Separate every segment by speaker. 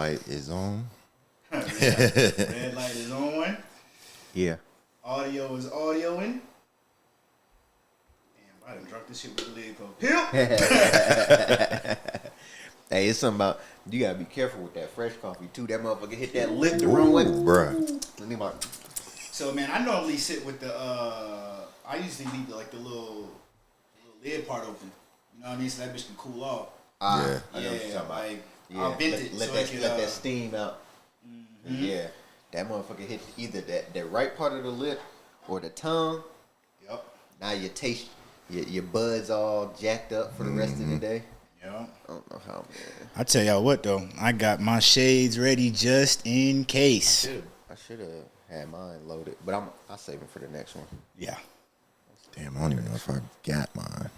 Speaker 1: light is on.
Speaker 2: Red light is on.
Speaker 3: Yeah.
Speaker 2: Audio is audioing. Damn, I done drunk this shit with the lid closed. Pimp!
Speaker 3: Hey, it's something about, you gotta be careful with that fresh coffee too. That motherfucker hit that lip the wrong way.
Speaker 1: Bruh.
Speaker 2: So, man, I normally sit with the, I usually leave the little lid part open. You know what I mean? So that bitch can cool off.
Speaker 1: Yeah.
Speaker 3: I know what you're talking about.
Speaker 2: Like,
Speaker 3: Yeah,
Speaker 2: I'll vent it
Speaker 3: let
Speaker 2: so
Speaker 3: that,
Speaker 2: it can,
Speaker 3: let that steam out.
Speaker 2: Mm-hmm.
Speaker 3: Yeah, that motherfucker hit either that right part of the lip or the tongue.
Speaker 2: Yep.
Speaker 3: Now your taste, your buds all jacked up for the rest of the day.
Speaker 2: Yep.
Speaker 3: I don't know how, man.
Speaker 4: I tell y'all what though, I got my shades ready just in case.
Speaker 3: I should have had mine loaded, but I'll save it for the next one.
Speaker 4: Yeah.
Speaker 1: Damn, I don't even know if I got mine.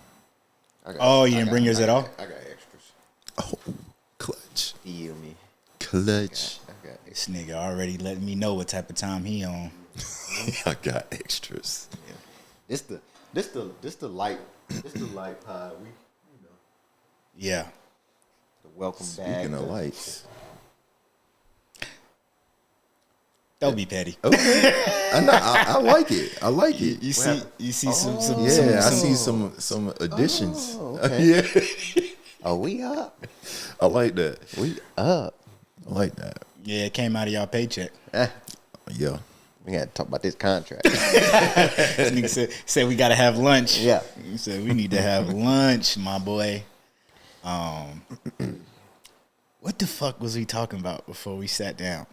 Speaker 4: You didn't bring yours at all?
Speaker 3: I got extras.
Speaker 1: Oh, clutch.
Speaker 3: Feel me.
Speaker 1: Clutch.
Speaker 3: I got
Speaker 4: This nigga already letting me know what type of time he on.
Speaker 1: I got extras.
Speaker 3: This the light pod. We, you know,
Speaker 4: Yeah.
Speaker 3: the welcome bag.
Speaker 1: Speaking of lights.
Speaker 4: Don't be petty.
Speaker 1: Okay. I like it. I like it.
Speaker 4: You see some
Speaker 1: Yeah, I see some additions.
Speaker 3: Oh, okay.
Speaker 1: Yeah.
Speaker 3: Oh, we up.
Speaker 1: I like that.
Speaker 3: We up.
Speaker 1: I like that.
Speaker 4: Yeah, it came out of y'all paycheck.
Speaker 1: Yeah.
Speaker 3: We got to talk about this contract.
Speaker 4: This nigga said we gotta have lunch.
Speaker 3: Yeah.
Speaker 4: He said we need to have lunch, my boy. What the fuck was we talking about before we sat down?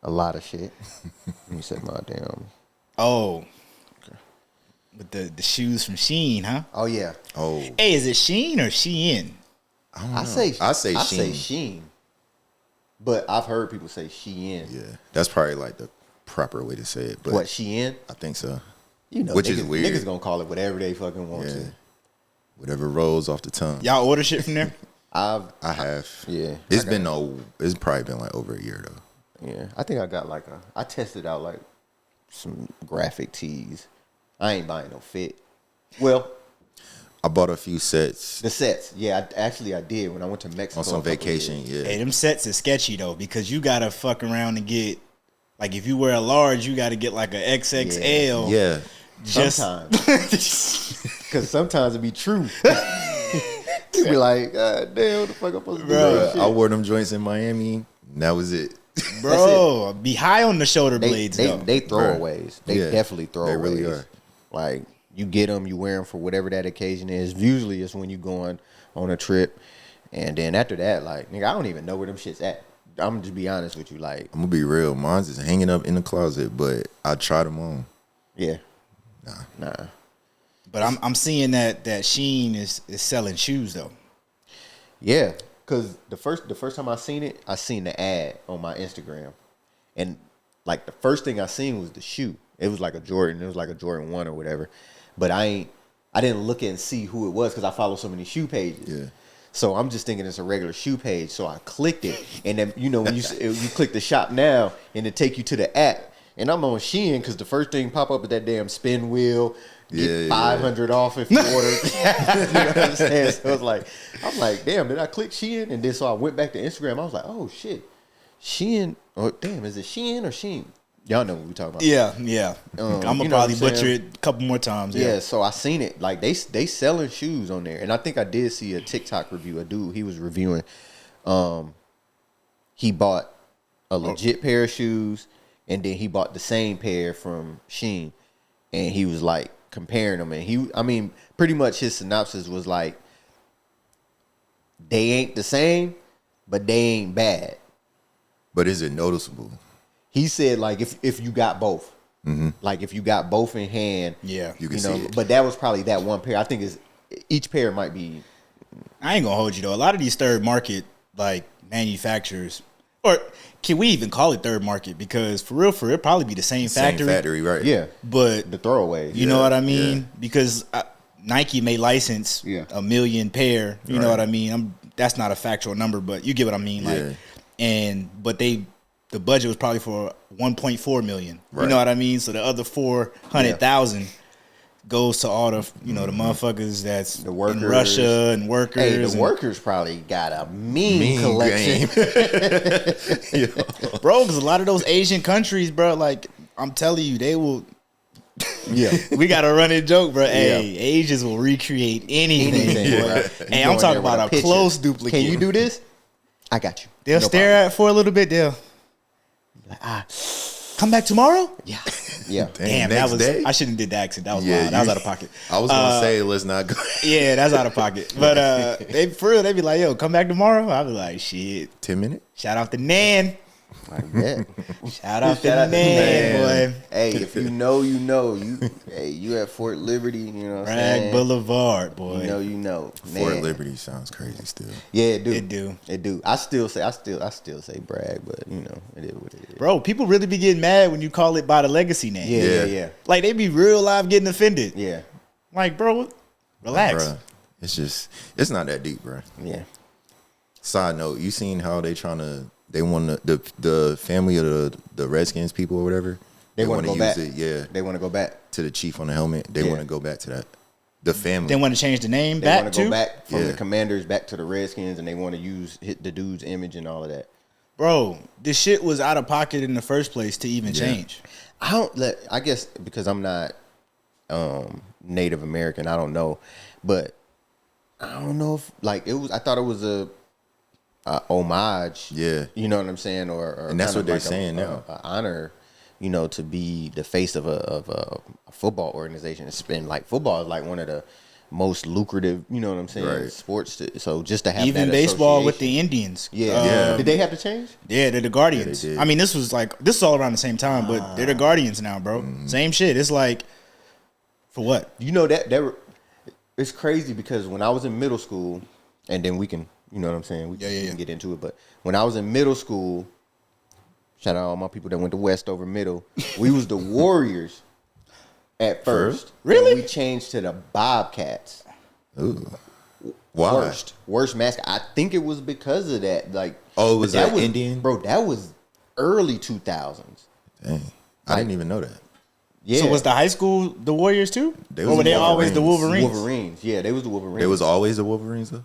Speaker 3: A lot of shit. Let me set my damn.
Speaker 4: Oh. With the shoes from Shein, huh?
Speaker 3: Oh yeah.
Speaker 1: Oh.
Speaker 4: Hey, is it Shein or Shein?
Speaker 1: I don't know.
Speaker 3: I say
Speaker 1: Shein.
Speaker 3: Shein. But I've heard people say Shein.
Speaker 1: Yeah. That's probably like the proper way to say it. But
Speaker 3: What, Shein?
Speaker 1: I think so.
Speaker 3: You know,
Speaker 1: Which
Speaker 3: niggas,
Speaker 1: is weird.
Speaker 3: Niggas gonna call it whatever they fucking want
Speaker 1: Yeah.
Speaker 3: to.
Speaker 1: Whatever rolls off the tongue.
Speaker 4: Y'all order shit from there?
Speaker 1: I have.
Speaker 3: Yeah.
Speaker 1: It's probably been like over a year though.
Speaker 3: Yeah. I think I got I tested out like some graphic tees. I ain't buying no fit. Well,
Speaker 1: I bought a few sets
Speaker 3: the sets. Yeah, I did when I went to Mexico.
Speaker 1: on some vacation. Yeah.
Speaker 4: Hey, them sets is sketchy though, because you gotta fuck around and get, like, if you wear a large, you gotta get like a XXL.
Speaker 1: Yeah.
Speaker 4: Just
Speaker 3: Sometimes. Because sometimes it be true. You be like, God damn, what the fuck I'm supposed to do?
Speaker 1: Bruh, I wore them joints in Miami. And that was it.
Speaker 4: bro, be high on the shoulder blades though.
Speaker 3: They throwaways. They
Speaker 1: Yeah,
Speaker 3: definitely throwaways.
Speaker 1: they really are.
Speaker 3: Like, you get them, you wear them for whatever that occasion is. Usually it's when you going on a trip. And then after that, like, nigga, I don't even know where them shit's at. I'm just be honest with you. Like,
Speaker 1: I'm gonna be real. Mine's is hanging up in the closet, but I tried them on.
Speaker 3: yeah.
Speaker 1: Nah.
Speaker 4: But I'm seeing that Shein is selling shoes though.
Speaker 3: Yeah. Because the first time I seen it, I seen the ad on my Instagram. And, like, the first thing I seen was the shoe. It was like a Jordan. It was like a Jordan 1 or whatever. But I didn't look and see who it was because I follow so many shoe pages.
Speaker 1: Yeah.
Speaker 3: So I'm just thinking it's a regular shoe page. So I clicked it. And then, you know, when you click the shop now and it take you to the app. And I'm on Shein because the first thing pop up is that damn spin wheel. Get 500 off if you order. You know what I'm saying? So I'm like, damn, did I click Shein? And then so I went back to Instagram. I was like, oh shit, Shein. Oh damn, is it Shein or Shein? Y'all know what we talking about.
Speaker 4: Yeah. I'm gonna probably butcher it a couple more times.
Speaker 3: Yeah, so I seen it. Like they selling shoes on there, and I think I did see a TikTok review. A dude, he was reviewing. He bought a legit pair of shoes, and then he bought the same pair from Shein, and he was like comparing them. And pretty much his synopsis was like, they ain't the same, but they ain't bad.
Speaker 1: But is it noticeable?
Speaker 3: He said, like, if you got both, like if you got both in hand,
Speaker 4: Yeah.
Speaker 1: You can see it.
Speaker 3: But that was probably that one pair. I think each pair might be.
Speaker 4: I ain't gonna hold you though. A lot of these third market like manufacturers, or can we even call it third market? Because for real, it'd probably be the same factory.
Speaker 1: Same factory, right?
Speaker 3: Yeah,
Speaker 4: But
Speaker 3: the throwaway.
Speaker 4: you know what I mean?
Speaker 1: yeah.
Speaker 4: Because Nike may license
Speaker 3: Yeah.
Speaker 4: 1 million pair. You know
Speaker 1: Right.
Speaker 4: what I mean? That's not a factual number, but you get what I mean. Like,
Speaker 1: Yeah.
Speaker 4: but the budget was probably for 1.4 million. You
Speaker 1: Right.
Speaker 4: know what I mean? So the other 400,000 goes to all the the motherfuckers that's
Speaker 3: The workers.
Speaker 4: in Russia and workers.
Speaker 3: Hey, the
Speaker 4: and-
Speaker 3: workers probably got a mean collection.
Speaker 1: Yo.
Speaker 4: bro. Because a lot of those Asian countries, bro, like I'm telling you, they will.
Speaker 3: Yeah.
Speaker 4: We got a running joke, bro. Hey,
Speaker 3: Yeah.
Speaker 4: Asians will recreate anything.
Speaker 3: Anything,
Speaker 4: boy.
Speaker 3: bro.
Speaker 4: Hey,
Speaker 3: You
Speaker 4: I'm
Speaker 3: go in
Speaker 4: talking
Speaker 3: there with
Speaker 4: about a
Speaker 3: picture.
Speaker 4: close duplicate.
Speaker 3: Can you do this? I got you.
Speaker 4: They'll
Speaker 3: No
Speaker 4: stare at for a little bit. They'll come back tomorrow.
Speaker 3: Yeah. Yeah.
Speaker 4: Damn,
Speaker 1: next
Speaker 4: that was.
Speaker 1: day?
Speaker 4: I shouldn't have did the accent. That was
Speaker 1: Yeah,
Speaker 4: wild. That was
Speaker 1: you-
Speaker 4: out of pocket.
Speaker 1: I was gonna say let's not go.
Speaker 4: Yeah, that's out of pocket. But they for real, they be like, "Yo, come back tomorrow." I be like, "Shit."
Speaker 1: 10 minutes.
Speaker 4: Shout out to Nan.
Speaker 3: I bet.
Speaker 4: Shout out to
Speaker 3: Shout out to
Speaker 4: Nan, boy.
Speaker 3: Hey, if you know, you know. You at Fort Liberty, you know what I'm
Speaker 4: Bragg
Speaker 3: saying?
Speaker 4: Boulevard, boy.
Speaker 3: You know.
Speaker 1: Fort
Speaker 3: Man.
Speaker 1: Liberty sounds crazy still.
Speaker 3: Yeah, it do.
Speaker 4: It do.
Speaker 3: It do. I still say brag, but you know, it is what it is.
Speaker 4: Bro, people really be getting mad when you call it by the legacy name.
Speaker 3: Yeah.
Speaker 4: Like they be real live getting offended.
Speaker 3: Yeah.
Speaker 4: Like, bro, relax.
Speaker 1: Bruh, it's not that deep, bro.
Speaker 3: Yeah.
Speaker 1: Side note, you seen how they want the family of the Redskins people or whatever?
Speaker 3: They wanna go back.
Speaker 1: Yeah,
Speaker 3: They want to go back.
Speaker 1: to the chief on the helmet. They
Speaker 3: Yeah.
Speaker 1: want to go back to that. The family.
Speaker 4: They want to change the name
Speaker 3: They
Speaker 4: back
Speaker 3: want to
Speaker 4: to
Speaker 3: go back from
Speaker 1: Yeah.
Speaker 3: the Commanders back to the Redskins, and they want to hit the dude's image and all of that.
Speaker 4: Bro, this shit was out of pocket in the first place to even change.
Speaker 3: I guess because I'm not Native American, I don't know, but I don't know if like it was. I thought it was a homage.
Speaker 1: Yeah.
Speaker 3: you know what I'm saying, or
Speaker 1: And that's
Speaker 3: kind
Speaker 1: what
Speaker 3: of
Speaker 1: they're
Speaker 3: like
Speaker 1: saying now.
Speaker 3: a honor. To be the face of a football organization. It's been like football is like one of the most lucrative. You know what I'm saying?
Speaker 1: Right.
Speaker 3: Sports. So just to have
Speaker 4: Even
Speaker 3: that
Speaker 4: baseball with
Speaker 3: association.
Speaker 4: the Indians.
Speaker 1: Yeah.
Speaker 3: Did they have to change?
Speaker 4: Yeah, they're the Guardians.
Speaker 1: Yeah, they did.
Speaker 4: I mean, this was all around the same time, but they're the Guardians now, bro. Same shit. It's like, for what?
Speaker 3: You know that it's crazy because when I was in middle school, and then we can, you know what I'm saying? We can get into it. But when I was in middle school, shout out all my people that went to Westover Middle, we was the Warriors at first.
Speaker 4: Really?
Speaker 3: And we changed to the Bobcats.
Speaker 1: Ooh. Why?
Speaker 3: Worst mascot. I think it was because of that. Like,
Speaker 1: Oh, it was
Speaker 3: that
Speaker 1: that Indian?
Speaker 3: bro. That was early 2000s.
Speaker 1: Dang. I didn't even know that.
Speaker 3: Yeah.
Speaker 4: So was the high school the Warriors too?
Speaker 1: They
Speaker 4: Or
Speaker 1: was
Speaker 4: were
Speaker 1: the
Speaker 4: they always the
Speaker 1: Wolverines.
Speaker 4: Wolverines?
Speaker 3: Yeah, they was the Wolverines.
Speaker 1: It was always the Wolverines though?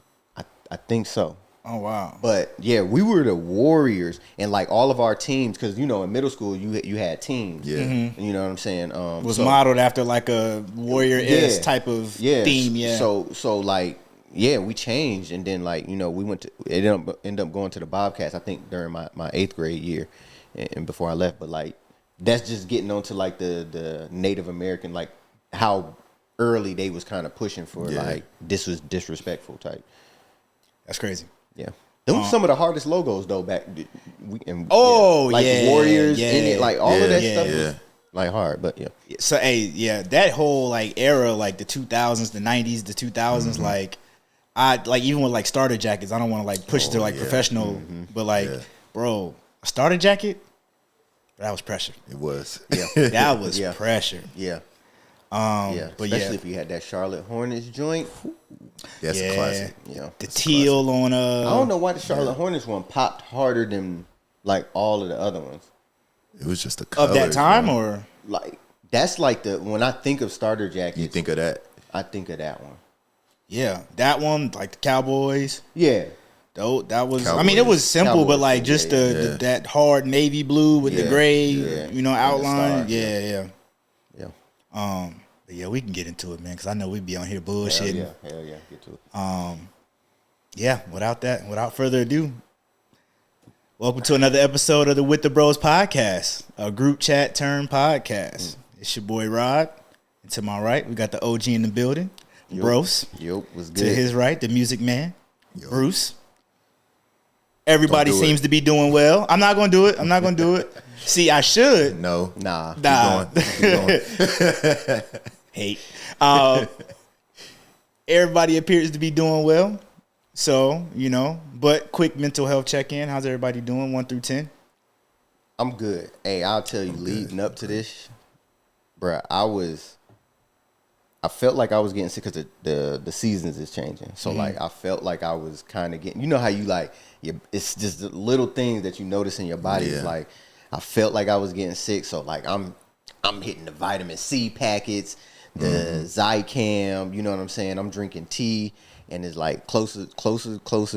Speaker 3: I think so.
Speaker 4: Oh, wow.
Speaker 3: But yeah, we were the Warriors, and like all of our teams, because in middle school you had teams.
Speaker 1: Yeah.
Speaker 3: You know what I'm saying?
Speaker 4: Was modeled after like a Warrior-esque
Speaker 3: Yeah.
Speaker 4: type of
Speaker 3: yeah.
Speaker 4: theme, yeah.
Speaker 3: So like we changed, and then like we went to ended up going to the Bobcats. I think during my 8th grade year, and before I left. But like that's just getting onto like the Native American, like how early they was kind of pushing for like this was disrespectful type.
Speaker 4: That's crazy.
Speaker 3: Yeah. Them some of the hardest logos though back.
Speaker 4: Yeah.
Speaker 3: Warriors
Speaker 4: yeah.
Speaker 3: in it, like all of that
Speaker 1: Yeah,
Speaker 3: stuff
Speaker 1: yeah.
Speaker 3: was like hard, but yeah.
Speaker 4: So, that whole like era, like the 2000s, the 90s, the 2000s, like I like even with like starter jackets, I don't want to like push to like professional, but like, bro, a starter jacket, that was pressure.
Speaker 1: It was.
Speaker 3: Yeah.
Speaker 4: That was
Speaker 3: Yeah.
Speaker 4: pressure.
Speaker 3: Yeah.
Speaker 4: But
Speaker 3: Especially if you had that Charlotte Hornets joint.
Speaker 1: That's a classic.
Speaker 3: Yeah.
Speaker 4: the teal on
Speaker 3: I don't know why the Charlotte Hornets one popped harder than like all of the other ones.
Speaker 1: It was just the
Speaker 4: of
Speaker 1: colors,
Speaker 4: that time,
Speaker 1: man.
Speaker 4: or
Speaker 3: Like that's like when I think of starter jackets,
Speaker 1: You think of that?
Speaker 3: I think of that one.
Speaker 4: that one, like the Cowboys.
Speaker 3: Yeah.
Speaker 4: Though that was, I
Speaker 1: Cowboys.
Speaker 4: mean, it was simple, but
Speaker 3: Cowboys,
Speaker 4: like just
Speaker 3: yeah,
Speaker 4: the that hard navy blue with the
Speaker 3: Yeah,
Speaker 4: gray,
Speaker 3: yeah.
Speaker 4: outline.
Speaker 3: star,
Speaker 4: Yeah.
Speaker 3: Yeah.
Speaker 4: But yeah, we can get into it, man, because I know we'd be on here
Speaker 3: Hell
Speaker 4: bullshitting.
Speaker 3: yeah. Hell yeah. Get to it.
Speaker 4: Yeah, without further ado, welcome to another episode of the With the Bros podcast, a group chat turned podcast. It's your boy Rod, and to my right, we got the OG in the building, Bros.
Speaker 3: Yup, was
Speaker 4: To
Speaker 3: good.
Speaker 4: his right, the music man, Bruce. Everybody
Speaker 1: Don't do
Speaker 4: seems
Speaker 1: it.
Speaker 4: to be doing well. I'm not gonna do it. See, I should.
Speaker 1: No.
Speaker 3: Nah.
Speaker 4: Nah.
Speaker 1: Keep going.
Speaker 4: Hate. Everybody appears to be doing well. So, but quick mental health check in. How's everybody doing? 1 through 10?
Speaker 3: I'm good. Hey, I'll tell you, leading up to this, bruh, I felt like I was getting sick because the seasons is changing. So like I felt like I was kind of getting, how you like, it's just the little things that you notice in your body.
Speaker 1: Yeah.
Speaker 3: It's like I felt like I was getting sick. So like I'm hitting the vitamin C packets, the Zycam. You know what I'm saying? I'm drinking tea, and it's like closer,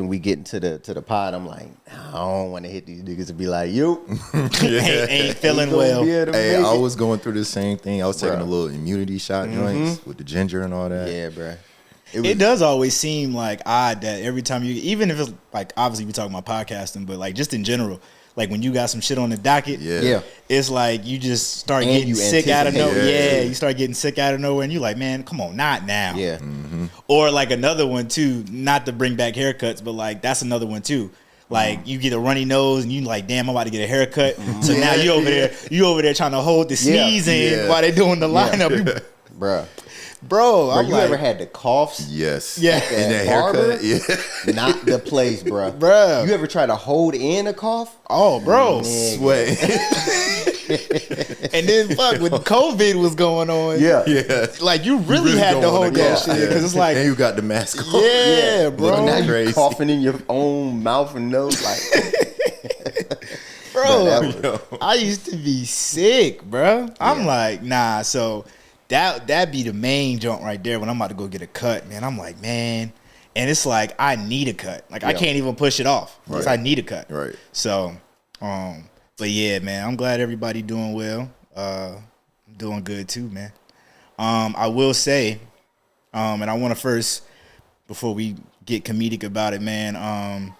Speaker 3: and we get into the pod. I'm like, I don't want to hit these niggas and be like, yo,
Speaker 4: ain't feeling well.
Speaker 1: Hey, I was going through the same thing. I was taking a little immunity shot joints with the ginger and all that.
Speaker 3: Yeah, bro.
Speaker 4: It does always seem like odd that every time you, even if it's like, obviously we talking about podcasting, but like just in general, like when you got some shit on the docket, it's like you just start getting sick out of nowhere. Yeah, you start getting sick out of nowhere, and you like, man, come on, not now.
Speaker 3: Yeah.
Speaker 4: Or like another one too, not to bring back haircuts, but like that's another one too. Like you get a runny nose and you like, damn, I'm about to get a haircut. So now you over there trying to hold the sneeze in while they doing the lineup. Bro,
Speaker 3: you ever had the coughs?
Speaker 1: Yes.
Speaker 4: Yeah.
Speaker 1: And that haircut? Yeah.
Speaker 3: Not the place, bro.
Speaker 4: Bro.
Speaker 3: You ever try to hold in a cough?
Speaker 4: Oh, bro.
Speaker 1: Sweat.
Speaker 4: And then fuck, when COVID was going on.
Speaker 1: Yeah.
Speaker 4: Like you really had to hold that shit. Because it's like.
Speaker 1: And you got the mask on.
Speaker 4: Yeah, bro.
Speaker 3: Now you
Speaker 1: Crazy.
Speaker 3: coughing in your own mouth and nose like.
Speaker 4: Bro, I used to be sick, bro. I'm like, nah, so that be the main joint right there when I'm about to go get a cut, man. I'm like, man. And it's like, I need a cut. Like, I can't even push it off. Because I need a cut.
Speaker 1: Right.
Speaker 4: So, but yeah, man, I'm glad everybody doing well. I'm doing good too, man. I will say, and I want to first, before we get comedic about it, man,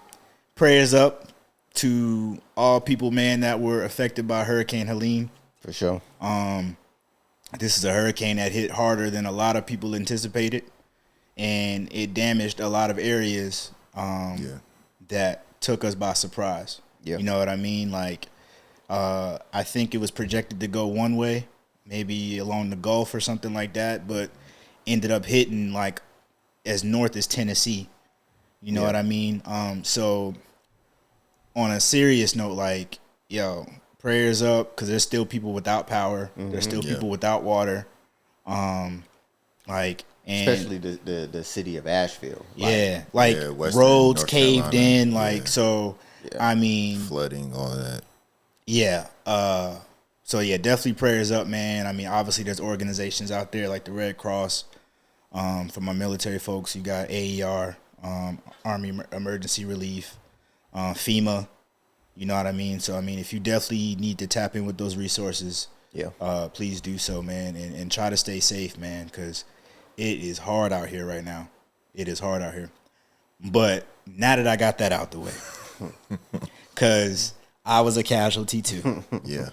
Speaker 4: prayers up to all people, man, that were affected by Hurricane Helene.
Speaker 3: For sure.
Speaker 4: This is a hurricane that hit harder than a lot of people anticipated, and it damaged a lot of areas that took us by surprise. Yeah. You know what I mean? Like, I think it was projected to go one way, maybe along the Gulf or something like that, but ended up hitting like as north as Tennessee. You know what I mean? So on a serious note, like, yo, prayers up, because there's still people without power. There's still people without water. Like, and
Speaker 3: especially the city of Asheville.
Speaker 4: Roads caved in. Like, so, I mean,
Speaker 1: flooding, all that.
Speaker 4: Yeah. So yeah, definitely prayers up, man. I mean, obviously there's organizations out there like the Red Cross. For my military folks, you got AER, Army Emergency Relief, FEMA. You know what I mean? So, I mean, if you definitely need to tap in with those resources, please do so, man. And try to stay safe, man, because it is hard out here right now. It is hard out here. But now that I got that out the way, because I was a casualty too.
Speaker 1: Yeah.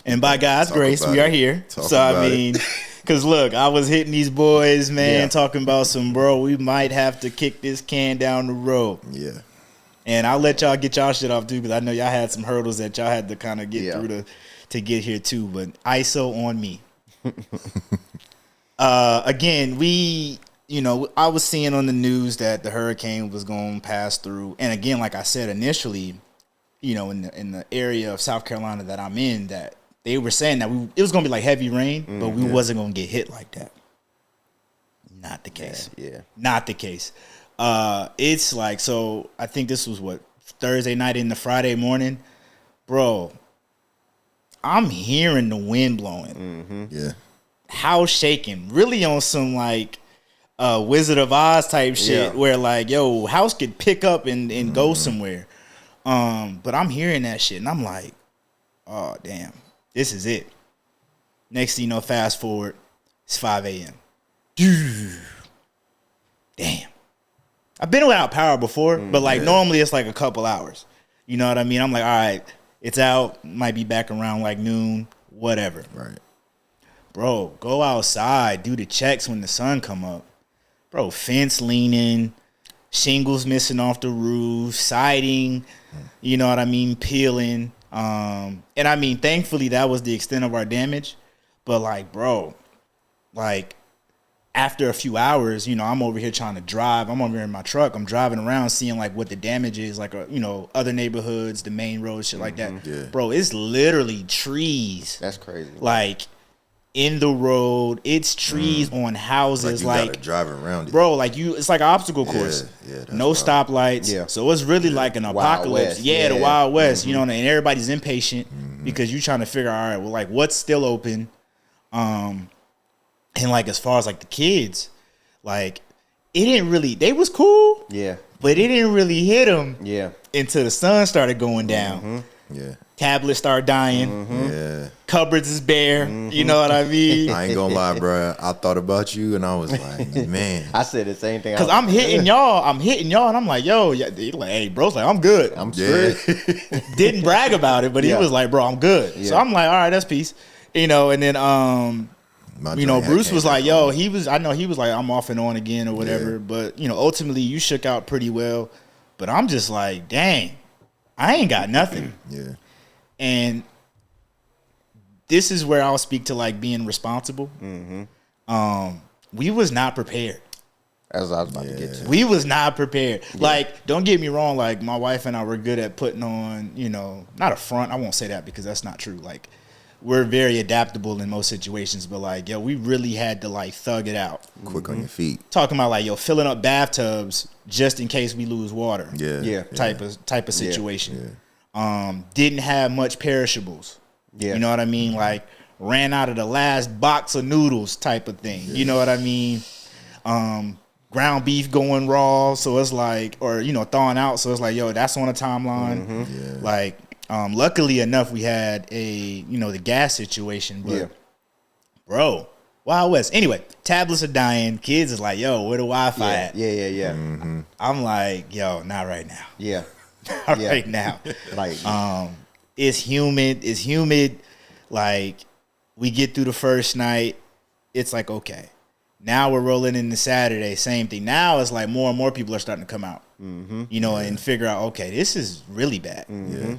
Speaker 4: And by God's grace, we are here. So, I mean, because look, I was hitting these boys, man, talking about some, bro, we might have to kick this can down the road.
Speaker 1: Yeah.
Speaker 4: And I'll let y'all get y'all shit off too, because I know y'all had some hurdles that y'all had to kind of get through to get here too. But ISO on me. Again, I was seeing on the news that the hurricane was going to pass through. And again, like I said initially, in the area of South Carolina that I'm in, that they were saying that it was going to be like heavy rain, but we wasn't going to get hit like that. Not the case.
Speaker 3: Yeah.
Speaker 4: Not the case. It's like, so I think this was Thursday night into Friday morning, bro. I'm hearing the wind blowing.
Speaker 1: Yeah. House
Speaker 4: shaking, really on some like Wizard of Oz type shit, where like, yo, house could pick up and go somewhere. But I'm hearing that shit and I'm like, oh damn, this is it. Next thing you know, fast forward, it's 5 a.m. Damn. I've been without power before, but like normally it's like a couple hours. You know what I mean? I'm like, all right, it's out. Might be back around like noon, whatever.
Speaker 1: Right.
Speaker 4: Bro, go outside, do the checks when the sun come up. Bro, fence leaning, shingles missing off the roof, siding, you know what I mean, peeling. And I mean, thankfully that was the extent of our damage. But like, bro, like, after a few hours, I'm over here trying to drive. I'm over here in my truck. I'm driving around seeing like what the damage is, like, other neighborhoods, the main roads, shit like that. Yeah. Bro, it's literally trees.
Speaker 3: That's crazy.
Speaker 4: Like in the road, it's trees on houses.
Speaker 1: Like you gotta drive around it.
Speaker 4: Bro, like it's like an obstacle course. Yeah, no stoplights. Yeah. So it's really like an apocalypse. The Wild West, and everybody's impatient because you're trying to figure out, all right, well, like what's still open? And like as far as like the kids, like it didn't really. They was cool.
Speaker 3: Yeah.
Speaker 4: But it didn't really hit them.
Speaker 3: Yeah.
Speaker 4: Until the sun started going down.
Speaker 1: Yeah.
Speaker 4: Tablets start dying.
Speaker 1: Yeah.
Speaker 4: Cupboards is bare. You know what I mean?
Speaker 1: I ain't gonna lie, bro. I thought about you and I was like, man.
Speaker 3: I said the same thing.
Speaker 4: Cause I'm hitting y'all, and I'm like, yo, yeah, they like, hey, bro's like, I'm good.
Speaker 3: I'm
Speaker 1: Yeah.
Speaker 3: straight.
Speaker 4: Didn't brag about it, but he
Speaker 3: Yeah.
Speaker 4: was like, bro, I'm good. So
Speaker 3: Yeah.
Speaker 4: I'm like, all right, that's peace. You know, and then
Speaker 1: My
Speaker 4: you know,
Speaker 1: joint
Speaker 4: Bruce
Speaker 1: had
Speaker 4: was
Speaker 1: came
Speaker 4: like,
Speaker 1: back
Speaker 4: yo,
Speaker 1: on.
Speaker 4: I know he was like, I'm off and on again or whatever.
Speaker 1: Yeah.
Speaker 4: But you know, ultimately you shook out pretty well. But I'm just like, dang, I ain't got nothing.
Speaker 1: Yeah.
Speaker 4: And this is where I'll speak to like being responsible. We was not prepared.
Speaker 3: As I was about to get to.
Speaker 4: We was not prepared. Like, don't get me wrong. Like, my wife and I were good at putting on, you know, not a front. I won't say that because that's not true. Like, we're very adaptable in most situations. But like, yo, we really had to like thug it out.
Speaker 1: Quick on your feet.
Speaker 4: Talking about like, yo, filling up bathtubs just in case we lose water.
Speaker 1: Yeah.
Speaker 3: Yeah.
Speaker 4: Type of situation.
Speaker 1: Yeah.
Speaker 4: Didn't have much perishables.
Speaker 3: Yeah.
Speaker 4: You know what I mean? Like, ran out of the last box of noodles type of thing. You know what I mean? Ground beef going raw, so it's like, or you know, thawing out, so it's like, yo, that's on a timeline.
Speaker 1: Yeah.
Speaker 4: Like, luckily enough, we had the gas situation, but
Speaker 3: Yeah.
Speaker 4: bro, Wild West. Anyway, tablets are dying. Kids is like, yo, where the Wi-Fi
Speaker 3: Yeah.
Speaker 4: at?
Speaker 3: Yeah.
Speaker 4: I'm like, yo, not right now.
Speaker 3: Yeah.
Speaker 4: Not
Speaker 3: Yeah.
Speaker 4: right now.
Speaker 3: Like,
Speaker 4: It's humid. It's humid. Like, we get through the first night. It's like, okay. Now we're rolling into Saturday. Same thing. Now it's like more and more people are starting to come out. You know, and figure out, okay, this is really bad.
Speaker 1: Yeah.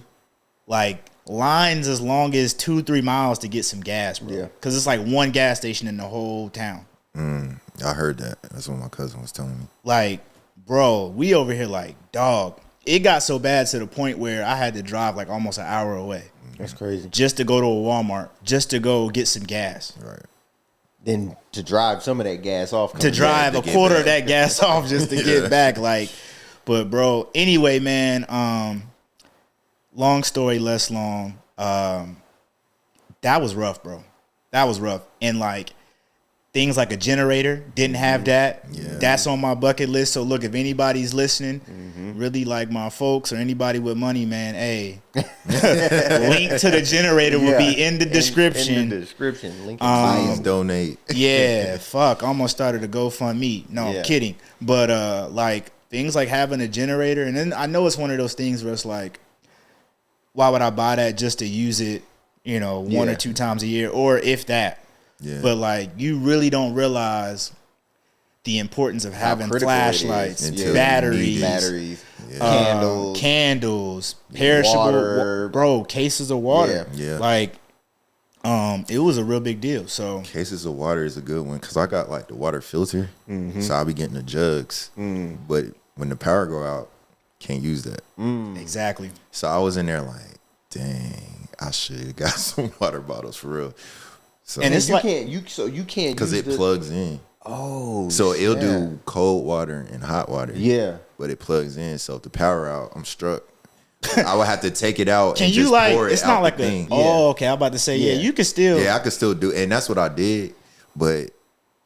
Speaker 4: Like, lines as long as 2-3 miles to get some gas, bro.
Speaker 3: Yeah.
Speaker 4: Because it's like one gas station in the whole town.
Speaker 1: I heard that. That's what my cousin was telling me.
Speaker 4: Like, bro, we over here like, dog. It got so bad to the point where I had to drive like almost an hour away
Speaker 3: that's crazy.
Speaker 4: just to go to a Walmart, just to go get some gas.
Speaker 1: Right.
Speaker 3: Then to drive some of that gas off.
Speaker 4: To drive
Speaker 1: to
Speaker 4: a
Speaker 1: get
Speaker 4: quarter of
Speaker 1: back.
Speaker 4: that gas off just to get back. Like, but bro, anyway, man, long story less long. That was rough, bro. That was rough. And like things like a generator, didn't have that.
Speaker 1: Yeah.
Speaker 4: That's on my bucket list. So look, if anybody's listening, really like my folks or anybody with money, man, hey, link to the generator will be in the description.
Speaker 3: In the description. Link in
Speaker 1: Please
Speaker 3: bio.
Speaker 1: donate.
Speaker 4: Yeah, fuck. I almost started a GoFundMe. No,
Speaker 3: Yeah.
Speaker 4: I'm kidding. But like things like having a generator, and then I know it's one of those things where it's like, why would I buy that just to use it, you know, one or
Speaker 3: Yeah.
Speaker 4: two times a year, or if that.
Speaker 1: Yeah.
Speaker 4: But like you really don't realize the importance of having
Speaker 3: critical it is.
Speaker 4: flashlights,
Speaker 1: Until you
Speaker 4: batteries,
Speaker 1: need it.
Speaker 3: Batteries,
Speaker 1: Yeah.
Speaker 4: candles, perishable
Speaker 3: water.
Speaker 4: bro, cases of water.
Speaker 1: Yeah.
Speaker 4: Like it was a real big deal. So
Speaker 1: Cases of water is a good one because I got like the water filter, so I'll be getting the jugs. But when the power go out, can't use that.
Speaker 4: exactly.
Speaker 1: So I was in there like, dang, I should have got some water bottles for real. So
Speaker 4: And it's
Speaker 3: you
Speaker 4: like-
Speaker 3: can't. You can't
Speaker 1: because
Speaker 3: use
Speaker 1: it
Speaker 3: the-
Speaker 1: plugs in,
Speaker 3: Oh,
Speaker 1: so it'll
Speaker 3: snap.
Speaker 1: do cold water and hot water.
Speaker 3: Yeah.
Speaker 1: but it plugs in. So if the power out, I'm struck. I would have to take it out.
Speaker 4: Can
Speaker 1: and
Speaker 4: you
Speaker 1: just
Speaker 4: like?
Speaker 1: pour it
Speaker 4: It's
Speaker 1: out
Speaker 4: not
Speaker 1: the
Speaker 4: like a.
Speaker 1: thing.
Speaker 4: Oh, okay. I'm about to say, yeah,
Speaker 3: Yeah.
Speaker 4: you can still.
Speaker 1: Yeah, I could still do, and that's what I did. But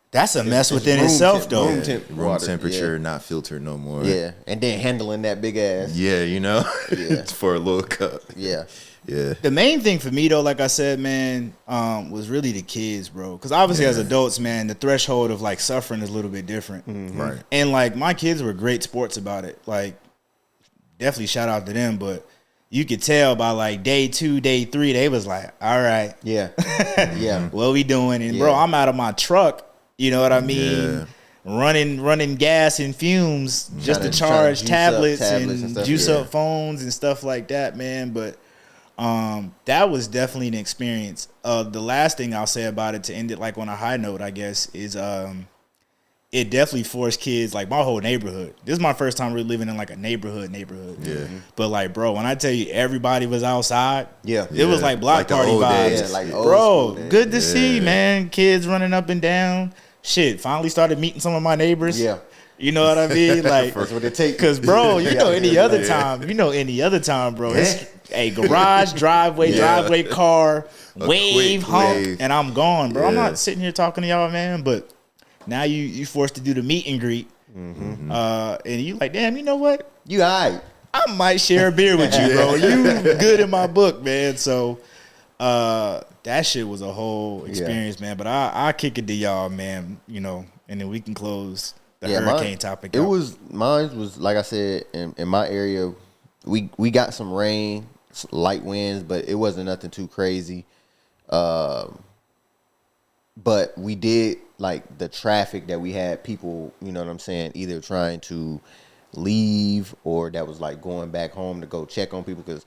Speaker 4: That's a mess within
Speaker 3: room
Speaker 4: itself,
Speaker 3: temp-
Speaker 4: though.
Speaker 3: room temp
Speaker 1: room
Speaker 3: water,
Speaker 1: temperature, not filtered no more.
Speaker 3: Yeah, and then handling that big ass.
Speaker 1: Yeah, you know,
Speaker 3: Yeah.
Speaker 1: for a little cup.
Speaker 3: Yeah.
Speaker 1: Yeah,
Speaker 4: The main thing for me though, like I said, man, was really the kids, bro. Because obviously, as adults, man, the threshold of like suffering is a little bit different.
Speaker 1: right.
Speaker 4: And like my kids were great sports about it. Like, definitely shout out to them. But you could tell by like day 2, day 3, they was like, "All right,
Speaker 3: Yeah. Yeah.
Speaker 4: what we doing?" And bro,
Speaker 3: Yeah.
Speaker 4: I'm out of my truck. You know what I mean?
Speaker 1: Yeah.
Speaker 4: Running gas and fumes just to
Speaker 3: Tryna
Speaker 4: charge
Speaker 3: juice up
Speaker 4: tablets
Speaker 3: and
Speaker 4: and
Speaker 3: stuff,
Speaker 4: juice
Speaker 3: yeah.
Speaker 4: up phones and stuff like that, man. But that was definitely an experience. The last thing I'll say about it to end it like on a high note, I guess, is it definitely forced kids, like my whole neighborhood. This is my first time really living in like a neighborhood.
Speaker 1: Yeah.
Speaker 4: But like, bro, when I tell you everybody was outside,
Speaker 3: Yeah.
Speaker 4: it was
Speaker 1: Yeah.
Speaker 4: like block
Speaker 1: Like the
Speaker 4: party
Speaker 1: old
Speaker 4: vibes.
Speaker 1: days.
Speaker 3: Yeah, like old
Speaker 4: Bro,
Speaker 3: school days.
Speaker 4: good to see,
Speaker 1: Yeah.
Speaker 4: man. Kids running up and down. Shit, finally started meeting some of my neighbors.
Speaker 3: Yeah.
Speaker 4: You know what I mean? Like,
Speaker 3: That's what it takes.
Speaker 4: cause bro, any other time, bro. It's a garage, driveway, car, wave, honk, and I'm gone, bro. I'm not sitting here talking to y'all, man. But now you forced to do the meet and greet, and you like, damn, you know what?
Speaker 3: You alright.
Speaker 4: I might share a beer with you, bro. You good in my book, man. So that shit was a whole experience, man. But I kick it to y'all, man. You know, and then we can close the hurricane topic.
Speaker 3: Mine was like I said in my area. We got some rain, light winds, but it wasn't nothing too crazy. But we did like the traffic that we had people, you know what I'm saying, either trying to leave or that was like going back home to go check on people because,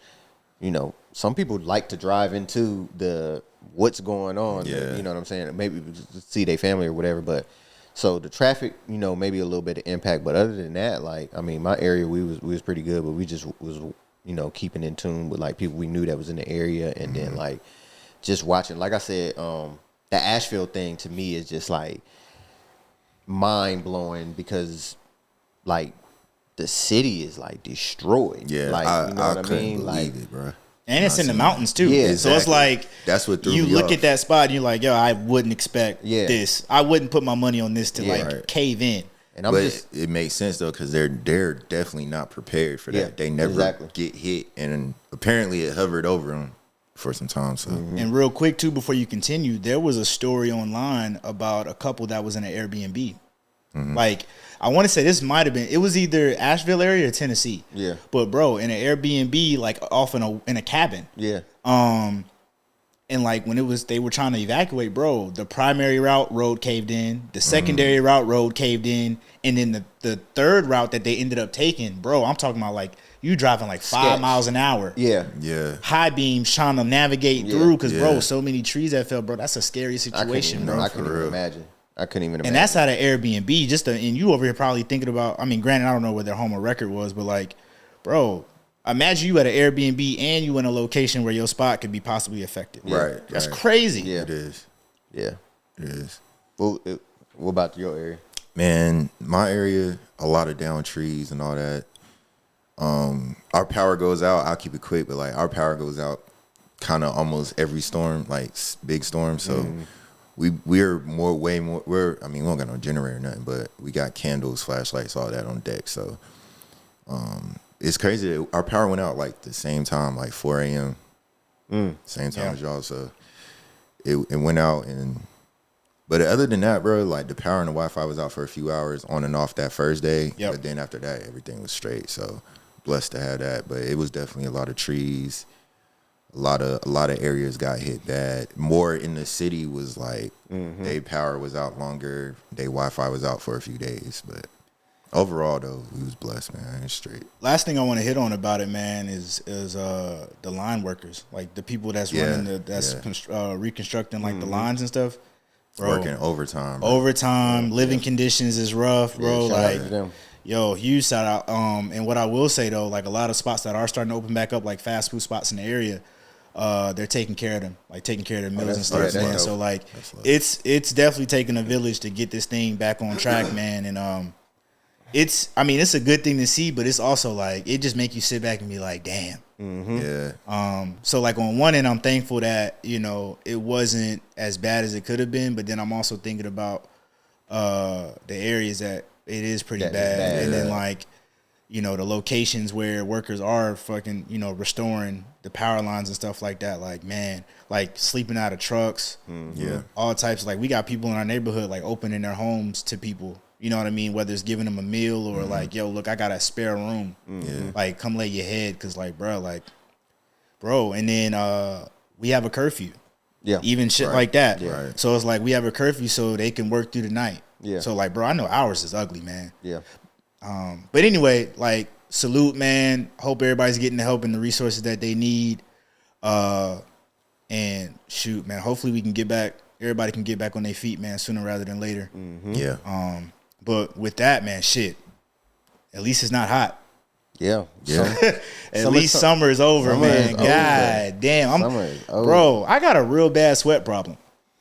Speaker 3: you know, some people like to drive into the what's going on.
Speaker 1: Yeah.
Speaker 3: You know what I'm saying? Maybe to see their family or whatever. But so the traffic, you know, maybe a little bit of impact. But other than that, like, I mean, my area, we was pretty good, but we just was, you know, keeping in tune with like people we knew that was in the area. And then like just watching, like I said, the Asheville thing to me is just like mind blowing because like the city is like destroyed.
Speaker 1: Yeah,
Speaker 3: like you know
Speaker 1: I
Speaker 3: what I
Speaker 1: couldn't
Speaker 3: mean.
Speaker 1: believe
Speaker 3: Like,
Speaker 1: it, bro.
Speaker 4: And it's in the mountains too.
Speaker 3: Yeah,
Speaker 4: So it's like
Speaker 1: that's what threw
Speaker 4: you
Speaker 1: me
Speaker 4: look
Speaker 1: off.
Speaker 4: at that spot and you're like, yo, I wouldn't expect this. I wouldn't put my money on this to cave in.
Speaker 3: And I'm
Speaker 1: but
Speaker 3: just
Speaker 1: it makes sense though because they're definitely not prepared for that.
Speaker 3: Yeah,
Speaker 1: They never
Speaker 3: exactly.
Speaker 1: get hit, and apparently it hovered over them for some time. So
Speaker 4: And real quick too, before you continue, there was a story online about a couple that was in an Airbnb. Like I want to say this might have been, it was either Asheville area or Tennessee.
Speaker 3: Yeah.
Speaker 4: But bro, in an Airbnb, like off in a cabin.
Speaker 3: yeah.
Speaker 4: And like when they were trying to evacuate, bro, the primary road caved in, the secondary road caved in, and then the third route that they ended up taking, bro, I'm talking about like you driving like 5 miles an hour.
Speaker 3: Yeah.
Speaker 1: yeah,
Speaker 4: High beams trying to navigate through because, bro,
Speaker 1: Yeah.
Speaker 4: so many trees that fell, bro. That's a scary situation, bro.
Speaker 3: I couldn't even imagine. I couldn't even imagine.
Speaker 4: And that's out of Airbnb. And you over here probably thinking about, I mean, granted, I don't know what their home of record was, but like, bro, imagine you at an Airbnb and you in a location where your spot could be possibly affected.
Speaker 1: right.
Speaker 4: That's
Speaker 1: right.
Speaker 4: crazy.
Speaker 3: Yeah.
Speaker 1: It is.
Speaker 3: Yeah.
Speaker 1: It is.
Speaker 3: What about your area?
Speaker 1: Man, my area, a lot of down trees and all that. Our power goes out. I'll keep it quick, but like our power goes out kind of almost every storm, like big storm. So we're way more. We don't got no generator or nothing, but we got candles, flashlights, all that on deck. So it's crazy. Our power went out like the same time, like 4 a.m. Same time as y'all. So it went out But other than that, bro, like the power and the Wi-Fi was out for a few hours on and off that first day.
Speaker 4: Yep.
Speaker 1: But then after that, everything was straight. So blessed to have that. But it was definitely a lot of trees. A lot of areas got hit bad. More in the city was like their power was out longer. Their Wi-Fi was out for a few days. But overall, though, we was blessed, man. It's straight.
Speaker 4: Last thing I want to hit on about it, man, is the line workers, like the people that's running reconstructing like the lines and stuff. Bro,
Speaker 1: Working overtime. Bro.
Speaker 4: Overtime, living conditions is rough, bro.
Speaker 3: shout out
Speaker 4: like,
Speaker 3: to them.
Speaker 4: yo, huge shout out. And what I will say though, like a lot of spots that are starting to open back up, like fast food spots in the area, they're taking care of them, like taking care of their meals and stuff,
Speaker 1: that's
Speaker 4: man.
Speaker 1: dope.
Speaker 4: So like,
Speaker 1: That's dope.
Speaker 4: it's definitely taking a village to get this thing back on track, man. And it's a good thing to see, but it's also like it just make you sit back and be like, damn.
Speaker 1: Yeah.
Speaker 4: So like on one end, I'm thankful that, you know, it wasn't as bad as it could have been, but then I'm also thinking about the areas that it is pretty
Speaker 3: That is
Speaker 4: bad.
Speaker 3: bad.
Speaker 4: And then
Speaker 1: Yeah.
Speaker 4: like, you know, the locations where workers are fucking, you know, restoring the power lines and stuff like that. Like, man, like sleeping out of trucks,
Speaker 1: Yeah.
Speaker 4: all types. Like we got people in our neighborhood like opening their homes to people. You know what I mean? Whether it's giving them a meal or like, yo, look, I got a spare room.
Speaker 1: Yeah.
Speaker 4: Like, come lay your head, cause like, bro. And then we have a curfew.
Speaker 3: Yeah.
Speaker 4: Even shit
Speaker 1: Right.
Speaker 4: like that.
Speaker 1: Yeah. Right.
Speaker 4: So it's like we have a curfew so they can work through the night.
Speaker 3: Yeah.
Speaker 4: So like, bro, I know ours is ugly, man.
Speaker 3: Yeah.
Speaker 4: But anyway, like, salute, man. Hope everybody's getting the help and the resources that they need. And shoot, man. Hopefully we can get back. Everybody can get back on their feet, man, sooner rather than later.
Speaker 1: Yeah.
Speaker 4: But with that, man, shit. At least it's not hot.
Speaker 3: Yeah.
Speaker 1: Yeah.
Speaker 4: At least summer is over,
Speaker 3: summer
Speaker 4: man.
Speaker 3: is over.
Speaker 4: God damn.
Speaker 3: Summer is over.
Speaker 4: Bro, I got a real bad sweat problem.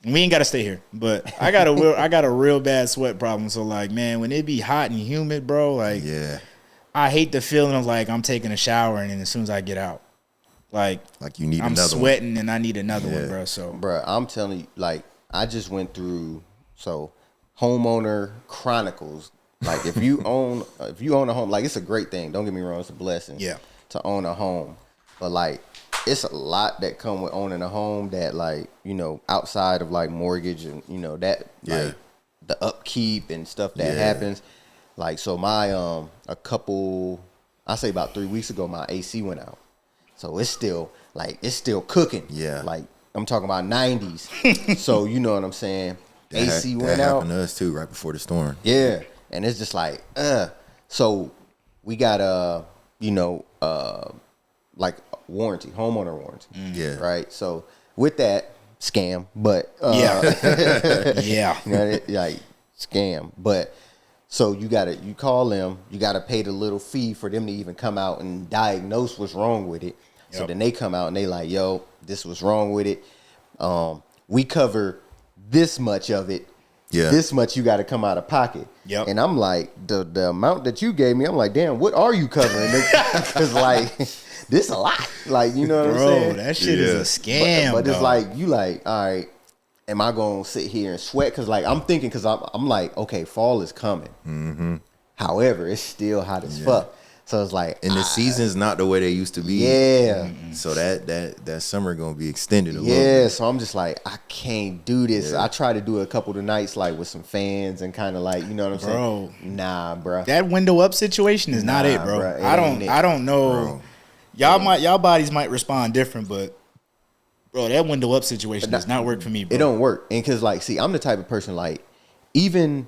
Speaker 4: We ain't gotta stay here, but I got a real bad sweat problem. So like, man, when it be hot and humid, bro, like,
Speaker 1: Yeah.
Speaker 4: I hate the feeling of like I'm taking a shower and then as soon as I get out, like
Speaker 1: you need
Speaker 4: I'm
Speaker 1: another
Speaker 4: sweating and I need another one, bro. So,
Speaker 3: bro, I'm telling you, like, I just went through homeowner chronicles. Like, if you own a home, like, it's a great thing. Don't get me wrong, it's a blessing.
Speaker 4: Yeah.
Speaker 3: To own a home, but like, it's a lot that come with owning a home that, like, you know, outside of like mortgage and, you know, that like the upkeep and stuff that happens. Like, so my I say about 3 weeks ago, my AC went out. So it's still cooking. Yeah. Like, I'm talking about 90s. So you know what I'm saying? AC went out.
Speaker 1: That happened to us too, right before the storm.
Speaker 3: Yeah. And it's just like, so we got like warranty, homeowner warranty.
Speaker 1: Yeah.
Speaker 3: Right. So with that, scam, but
Speaker 4: yeah.
Speaker 3: You know, like, scam. But so you call them, you gotta pay the little fee for them to even come out and diagnose what's wrong with it. So then they come out and they like, yo, this was wrong with it. We cover this much of it. Yeah. This much you got to come out of pocket. Yep. And I'm like, the amount that you gave me, I'm like, damn, what are you covering? Because like, this a lot. Like, you know what I'm saying?
Speaker 4: Bro, that shit is a scam.
Speaker 3: But it's like, you like, all right, am I going to sit here and sweat? Because like, I'm thinking, because I'm like, okay, fall is coming. Mm-hmm. However, it's still hot as fuck. So it's like,
Speaker 1: and the season's not the way they used to be.
Speaker 3: Yeah.
Speaker 1: So that summer gonna be extended a little bit.
Speaker 3: So I'm just like, I can't do this. I try to do it a couple of nights, like with some fans and kind of like, you know what I'm saying? Nah, bro.
Speaker 4: That window up situation is not it, bro. I don't know. Bro. Y'all bodies might respond different, but bro, that window up situation does not work for me, bro.
Speaker 3: It don't work. And cause like, see, I'm the type of person, like, even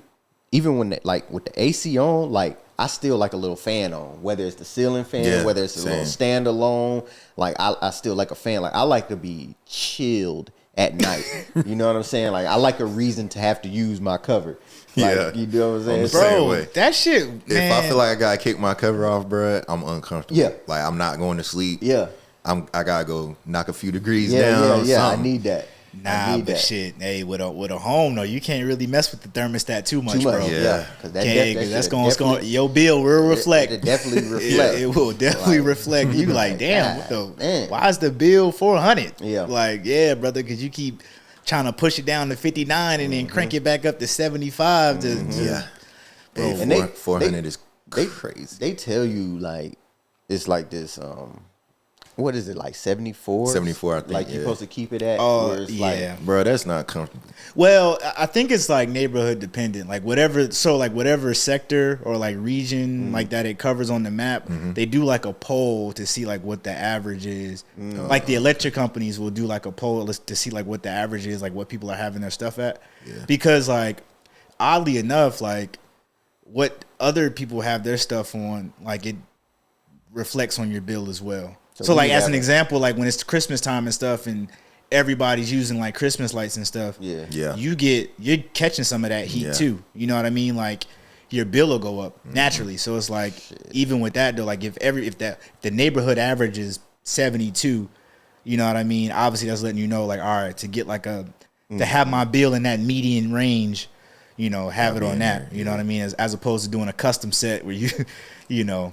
Speaker 3: when like with the AC on, like, I still like a little fan on, whether it's the ceiling fan, whether it's a little standalone. Like, I still like a fan. Like, I like to be chilled at night. You know what I'm saying? Like, I like a reason to have to use my cover. Like, you know what I'm saying?
Speaker 4: Bro, that shit, man.
Speaker 1: If I feel like I gotta kick my cover off, bro, I'm uncomfortable.
Speaker 3: Yeah.
Speaker 1: Like, I'm not going to sleep.
Speaker 3: Yeah.
Speaker 1: I gotta go knock a few degrees down.
Speaker 3: Yeah, I need that.
Speaker 4: Nah, but shit, hey, with a home though, you can't really mess with the thermostat too much, bro.
Speaker 1: Yeah,
Speaker 4: because that's going your bill will reflect.
Speaker 3: It definitely reflect.
Speaker 4: It will definitely reflect. You like, damn, why is the bill $400?
Speaker 3: Yeah,
Speaker 4: like, yeah, brother, because you keep trying to push it down to 59 and then crank it back up to 75. Bro,
Speaker 1: and 400 is crazy.
Speaker 3: They tell you like it's like this. What is it, like 74?
Speaker 1: 74, I think.
Speaker 3: Like, you're supposed to keep it at?
Speaker 4: Yeah.
Speaker 1: Bro, that's not comfortable.
Speaker 4: Well, I think it's like neighborhood dependent. Like, whatever sector or like region like that it covers on the map, they do like a poll to see like what the average is. Like, the electric companies will do like a poll to see like what the average is, like what people are having their stuff at. Yeah. Because like, oddly enough, like what other people have their stuff on, like it reflects on your bill as well. So like, as an example, like when it's Christmas time and stuff and everybody's using like Christmas lights and stuff, you're catching some of that heat too. You know what I mean? Like, your bill will go up naturally. So it's like, even with that though, like if the neighborhood average is 72, you know what I mean? Obviously that's letting you know, like, all right, to get like to have my bill in that median range, you know, have it on that. You know what I mean? As opposed to doing a custom set where you know,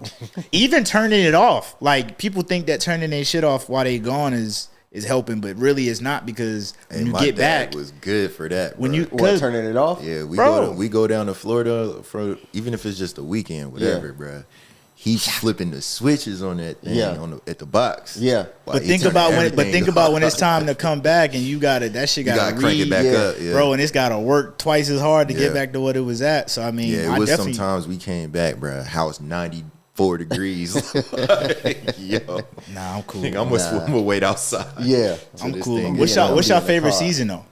Speaker 4: even turning it off. Like, people think that turning their shit off while they gone is helping, but really it's not, because when you get back,
Speaker 1: was good for that. Bro.
Speaker 3: When you turning it off,
Speaker 1: we go down to Florida for even if it's just a weekend, whatever, bro. He's flipping the switches on that thing at the box.
Speaker 3: Yeah,
Speaker 4: but think about when it's time to come back and you got it. That shit got to
Speaker 1: crank it back up,
Speaker 4: bro, and it's got to work twice as hard to get back to what it was at. So I mean,
Speaker 1: it was sometimes we came back, bro. House 94 degrees. Yo,
Speaker 4: nah, I'm cool.
Speaker 1: I'm gonna wait outside.
Speaker 3: Yeah,
Speaker 4: I'm cool. What's your favorite season though?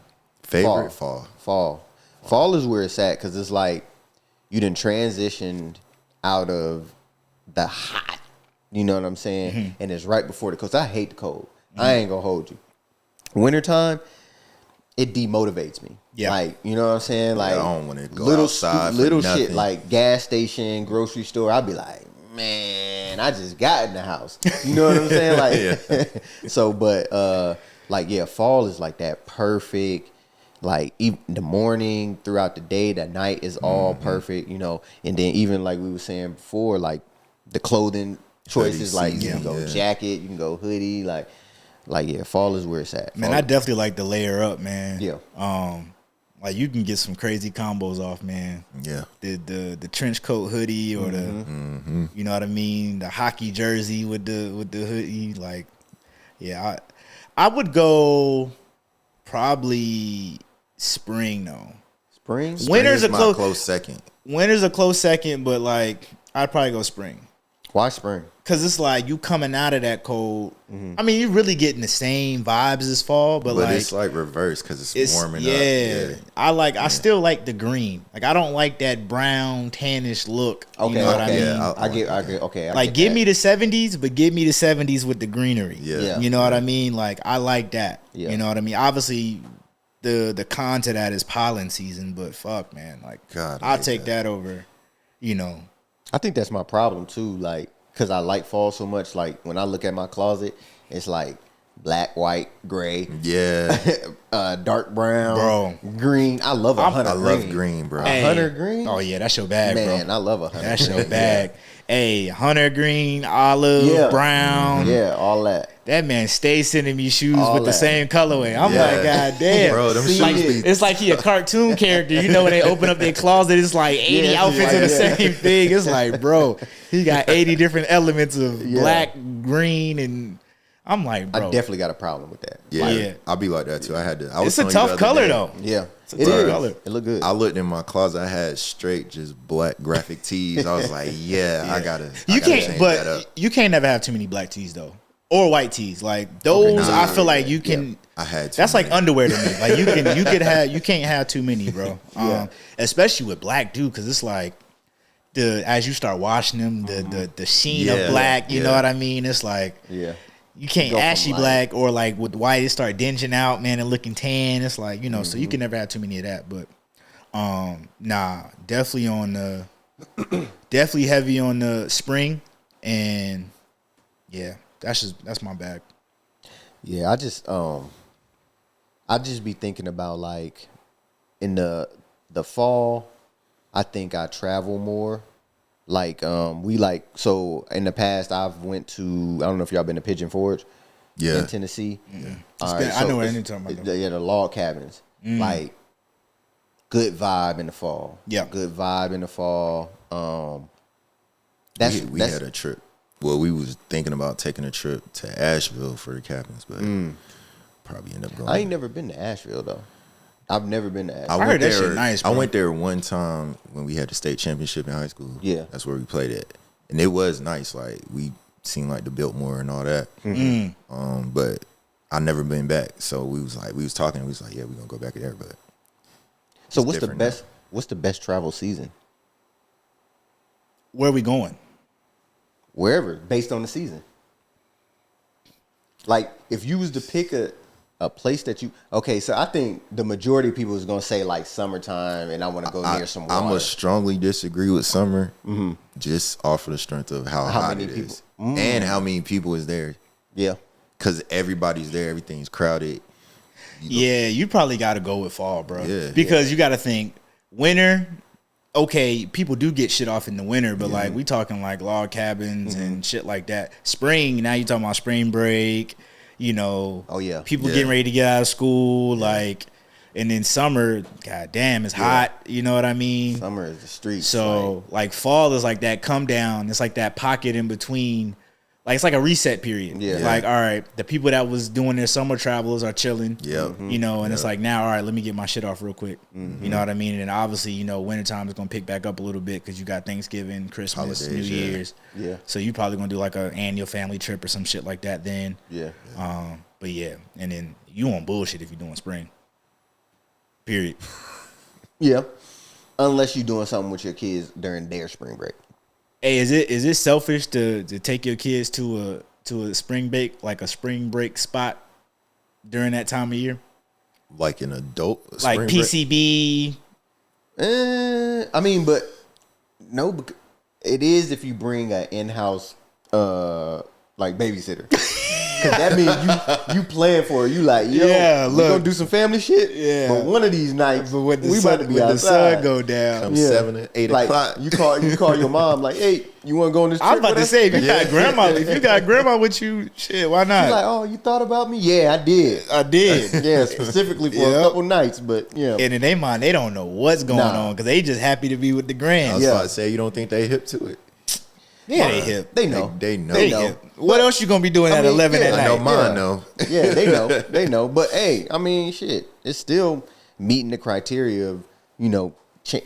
Speaker 1: Favorite
Speaker 3: fall is where it's at, because it's like you done transitioned out of the hot, you know what I'm saying? And it's right before the cold. I hate the cold. I ain't gonna hold you. Wintertime, it demotivates me. Yeah. Like, you know what I'm saying? Like,
Speaker 1: I don't want to go outside
Speaker 3: little shit like gas station, grocery store. I'd be like, man, I just got in the house. You know what I'm saying? Like, so, but like, yeah, fall is like that perfect, like even the morning, throughout the day, the night is all perfect, you know. And then even like we were saying before, like the clothing choices, like you can go jacket, you can go hoodie, like yeah, fall is where it's at.
Speaker 4: Man, I definitely like to layer up, man.
Speaker 3: Yeah.
Speaker 4: Like you can get some crazy combos off, man.
Speaker 1: Yeah.
Speaker 4: The trench coat hoodie or the you know what I mean, the hockey jersey with the hoodie. Like, yeah, I would go probably spring though.
Speaker 3: Spring?
Speaker 4: Winter's a
Speaker 1: my close second.
Speaker 4: Winter's a close second, but like I'd probably go spring.
Speaker 3: Why spring?
Speaker 4: Cause it's like you coming out of that cold. I mean, you're really getting the same vibes as fall, but like
Speaker 1: it's like reverse because it's warming up.
Speaker 4: Yeah, I still like the green. Like I don't like that brown tannish look.
Speaker 3: Okay,
Speaker 4: you know what I mean?
Speaker 1: Yeah,
Speaker 3: I get. Okay,
Speaker 4: Like give me the 70s, but give me the 70s with the greenery.
Speaker 1: Yeah.
Speaker 4: You know what I mean? Like I like that.
Speaker 3: Yeah.
Speaker 4: You know what I mean? Obviously, the con to that is pollen season, but fuck, man, like
Speaker 1: God, I
Speaker 4: I'll
Speaker 1: hate
Speaker 4: take that over. You know.
Speaker 3: I think that's my problem too. Like, cause I like fall so much. Like when I look at my closet, it's like black, white, gray,
Speaker 1: Yeah.
Speaker 3: dark brown,
Speaker 4: Bro.
Speaker 3: green. I love a hunter.
Speaker 1: I love green, bro.
Speaker 3: A hunter green.
Speaker 4: Oh yeah, that's your bag,
Speaker 3: Man,
Speaker 4: bro.
Speaker 3: I love a hunter.
Speaker 4: That's your
Speaker 3: green.
Speaker 4: bag. Hey, hunter green, olive, brown.
Speaker 3: Yeah, all that.
Speaker 4: That man stays sending me shoes
Speaker 3: All
Speaker 4: with the
Speaker 3: that.
Speaker 4: same colorway. I'm
Speaker 1: Yeah.
Speaker 4: like, God damn.
Speaker 1: Bro, them
Speaker 3: See,
Speaker 1: shoes
Speaker 4: Like,
Speaker 1: be
Speaker 4: it's like he a cartoon character. You know when they open up their closet, it's like 80
Speaker 3: Yeah,
Speaker 4: outfits
Speaker 3: like
Speaker 4: of the
Speaker 3: that.
Speaker 4: same thing. It's like, bro, he got 80 different elements of
Speaker 3: Yeah.
Speaker 4: black, green, and I'm like,
Speaker 3: I
Speaker 4: bro.
Speaker 3: definitely got a problem with that.
Speaker 1: Yeah,
Speaker 4: Yeah.
Speaker 1: I'll be like that too. I was
Speaker 4: It's a
Speaker 1: telling you the
Speaker 4: tough
Speaker 1: other
Speaker 4: color
Speaker 1: day,
Speaker 4: though.
Speaker 3: Yeah,
Speaker 4: a
Speaker 3: it
Speaker 4: tough
Speaker 3: is.
Speaker 4: color.
Speaker 3: It look good.
Speaker 1: I looked in my closet. I had straight just black graphic tees. I was like, I gotta.
Speaker 4: You
Speaker 1: I gotta
Speaker 4: can't,
Speaker 1: change that
Speaker 4: but
Speaker 1: up.
Speaker 4: you can't never have too many black tees though, or white tees. Like those,
Speaker 1: nah,
Speaker 4: I feel like you can.
Speaker 1: I had to.
Speaker 4: That's like underwear to me. Like you can't have too many, bro. Especially with black, dude, because it's like as you start washing them, the sheen of
Speaker 1: Yeah,
Speaker 4: black. You know
Speaker 1: yeah.
Speaker 4: what I mean? It's like
Speaker 3: Yeah.
Speaker 4: you can't
Speaker 3: Go from
Speaker 4: ashy
Speaker 3: light.
Speaker 4: black or like with white it start dinging out, man, and looking tan. It's like so you can never have too many of that. But nah, definitely on the definitely heavy on the spring, and yeah, that's my bag.
Speaker 3: Yeah, I just be thinking about like in the fall, I think I travel more. Like so in the past I've went to, I don't know if y'all been to Pigeon Forge
Speaker 1: Yeah.
Speaker 3: in Tennessee.
Speaker 4: I know what you're talking about, though.
Speaker 3: Yeah, the log cabins. Like good vibe in the fall.
Speaker 4: Yeah.
Speaker 3: Good vibe in the fall.
Speaker 1: We had a trip. Well, we was thinking about taking a trip to Asheville for the cabins, but probably end up going.
Speaker 3: I ain't never been to Asheville though. I've never been to Asheville.
Speaker 4: I heard that
Speaker 1: there,
Speaker 4: shit nice,
Speaker 1: I
Speaker 4: bro.
Speaker 1: went there one time when we had the state championship in high school.
Speaker 3: Yeah.
Speaker 1: That's where we played it. And it was nice. Like we seen like the Biltmore and all that. But I never been back. So we was talking, we was like, yeah, we're gonna go back there. But
Speaker 3: So
Speaker 1: it's different
Speaker 3: what's the best travel season?
Speaker 4: Where are we going?
Speaker 3: Wherever, based on the season. Like if you was to pick a place that you so I think the majority of people is gonna say like summertime, and I want to go near some water.
Speaker 1: I'm gonna strongly disagree with summer, just off of the strength of how hot
Speaker 3: many
Speaker 1: it
Speaker 3: people?
Speaker 1: is and how many people is there.
Speaker 3: Yeah,
Speaker 1: Because everybody's there, everything's crowded.
Speaker 4: Yeah, you probably got to go with fall, bro.
Speaker 1: Yeah.
Speaker 4: Because you got to think winter. Okay, people do get shit off in the winter, but like we talking like log cabins and shit like that. Spring, now you talking about spring break.
Speaker 3: Oh, yeah.
Speaker 4: People
Speaker 1: Yeah.
Speaker 4: getting ready to get out of school, like, and then summer. God damn, it's hot. You know what I mean?
Speaker 3: summer is the streets.
Speaker 4: So like fall is like that come down. It's like that pocket in between. Like it's like a reset period.
Speaker 3: Yeah.
Speaker 4: Like, all right, the people that was doing their summer travels are chilling.
Speaker 1: Yep.
Speaker 4: And it's like now, all right, let me get my shit off real quick. You know what I mean? And then obviously, wintertime is gonna pick back up a little bit because you got Thanksgiving, Christmas,
Speaker 1: Holidays,
Speaker 4: New
Speaker 1: yeah.
Speaker 4: Year's.
Speaker 3: Yeah.
Speaker 4: So you probably gonna do like an annual family trip or some shit like that then.
Speaker 3: Yeah.
Speaker 4: But yeah, and then you on bullshit if you're doing spring. Period.
Speaker 3: Yeah. Unless you're doing something with your kids during their spring break.
Speaker 4: Hey, is it selfish to take your kids to a spring break, like a spring break spot during that time of year?
Speaker 1: Like an adult,
Speaker 4: Like
Speaker 1: spring break?
Speaker 4: PCB.
Speaker 3: I mean, but no, it is if you bring an in-house like babysitter. Cause that means you plan for it. You like, yo,
Speaker 4: Yeah,
Speaker 3: we
Speaker 4: look.
Speaker 3: gonna do some family shit.
Speaker 4: Yeah.
Speaker 3: But one of these nights,
Speaker 4: But when the
Speaker 3: we
Speaker 4: sun,
Speaker 3: about to be
Speaker 4: when the
Speaker 3: outside.
Speaker 4: sun go down.
Speaker 1: Come 7 or 8
Speaker 3: like,
Speaker 1: o'clock.
Speaker 3: You call your mom like, hey, you want to go on this trip?
Speaker 4: I was about
Speaker 3: with
Speaker 4: to
Speaker 3: us?
Speaker 4: say, if you got grandma with you, shit, why
Speaker 3: She's
Speaker 4: not?
Speaker 3: like, oh, you thought about me? Yeah, I did.
Speaker 4: I did.
Speaker 3: Yeah, specifically for a
Speaker 4: Yep.
Speaker 3: couple nights, but yeah.
Speaker 4: And in their mind, they don't know what's going
Speaker 3: Nah.
Speaker 4: on because they just happy to be with the
Speaker 1: I
Speaker 4: grand.
Speaker 1: was
Speaker 3: Yeah.
Speaker 1: about to say, you don't think they hip to it?
Speaker 4: Yeah, they hip.
Speaker 3: They know.
Speaker 1: They know.
Speaker 4: They
Speaker 3: know.
Speaker 4: hip. What else you gonna be doing
Speaker 3: I
Speaker 4: at
Speaker 3: mean,
Speaker 4: 11
Speaker 3: yeah,
Speaker 4: at
Speaker 1: I
Speaker 4: night?
Speaker 1: know mine
Speaker 3: Yeah.
Speaker 1: know.
Speaker 3: Yeah, they know. They know. But hey, I mean, shit, it's still meeting the criteria of,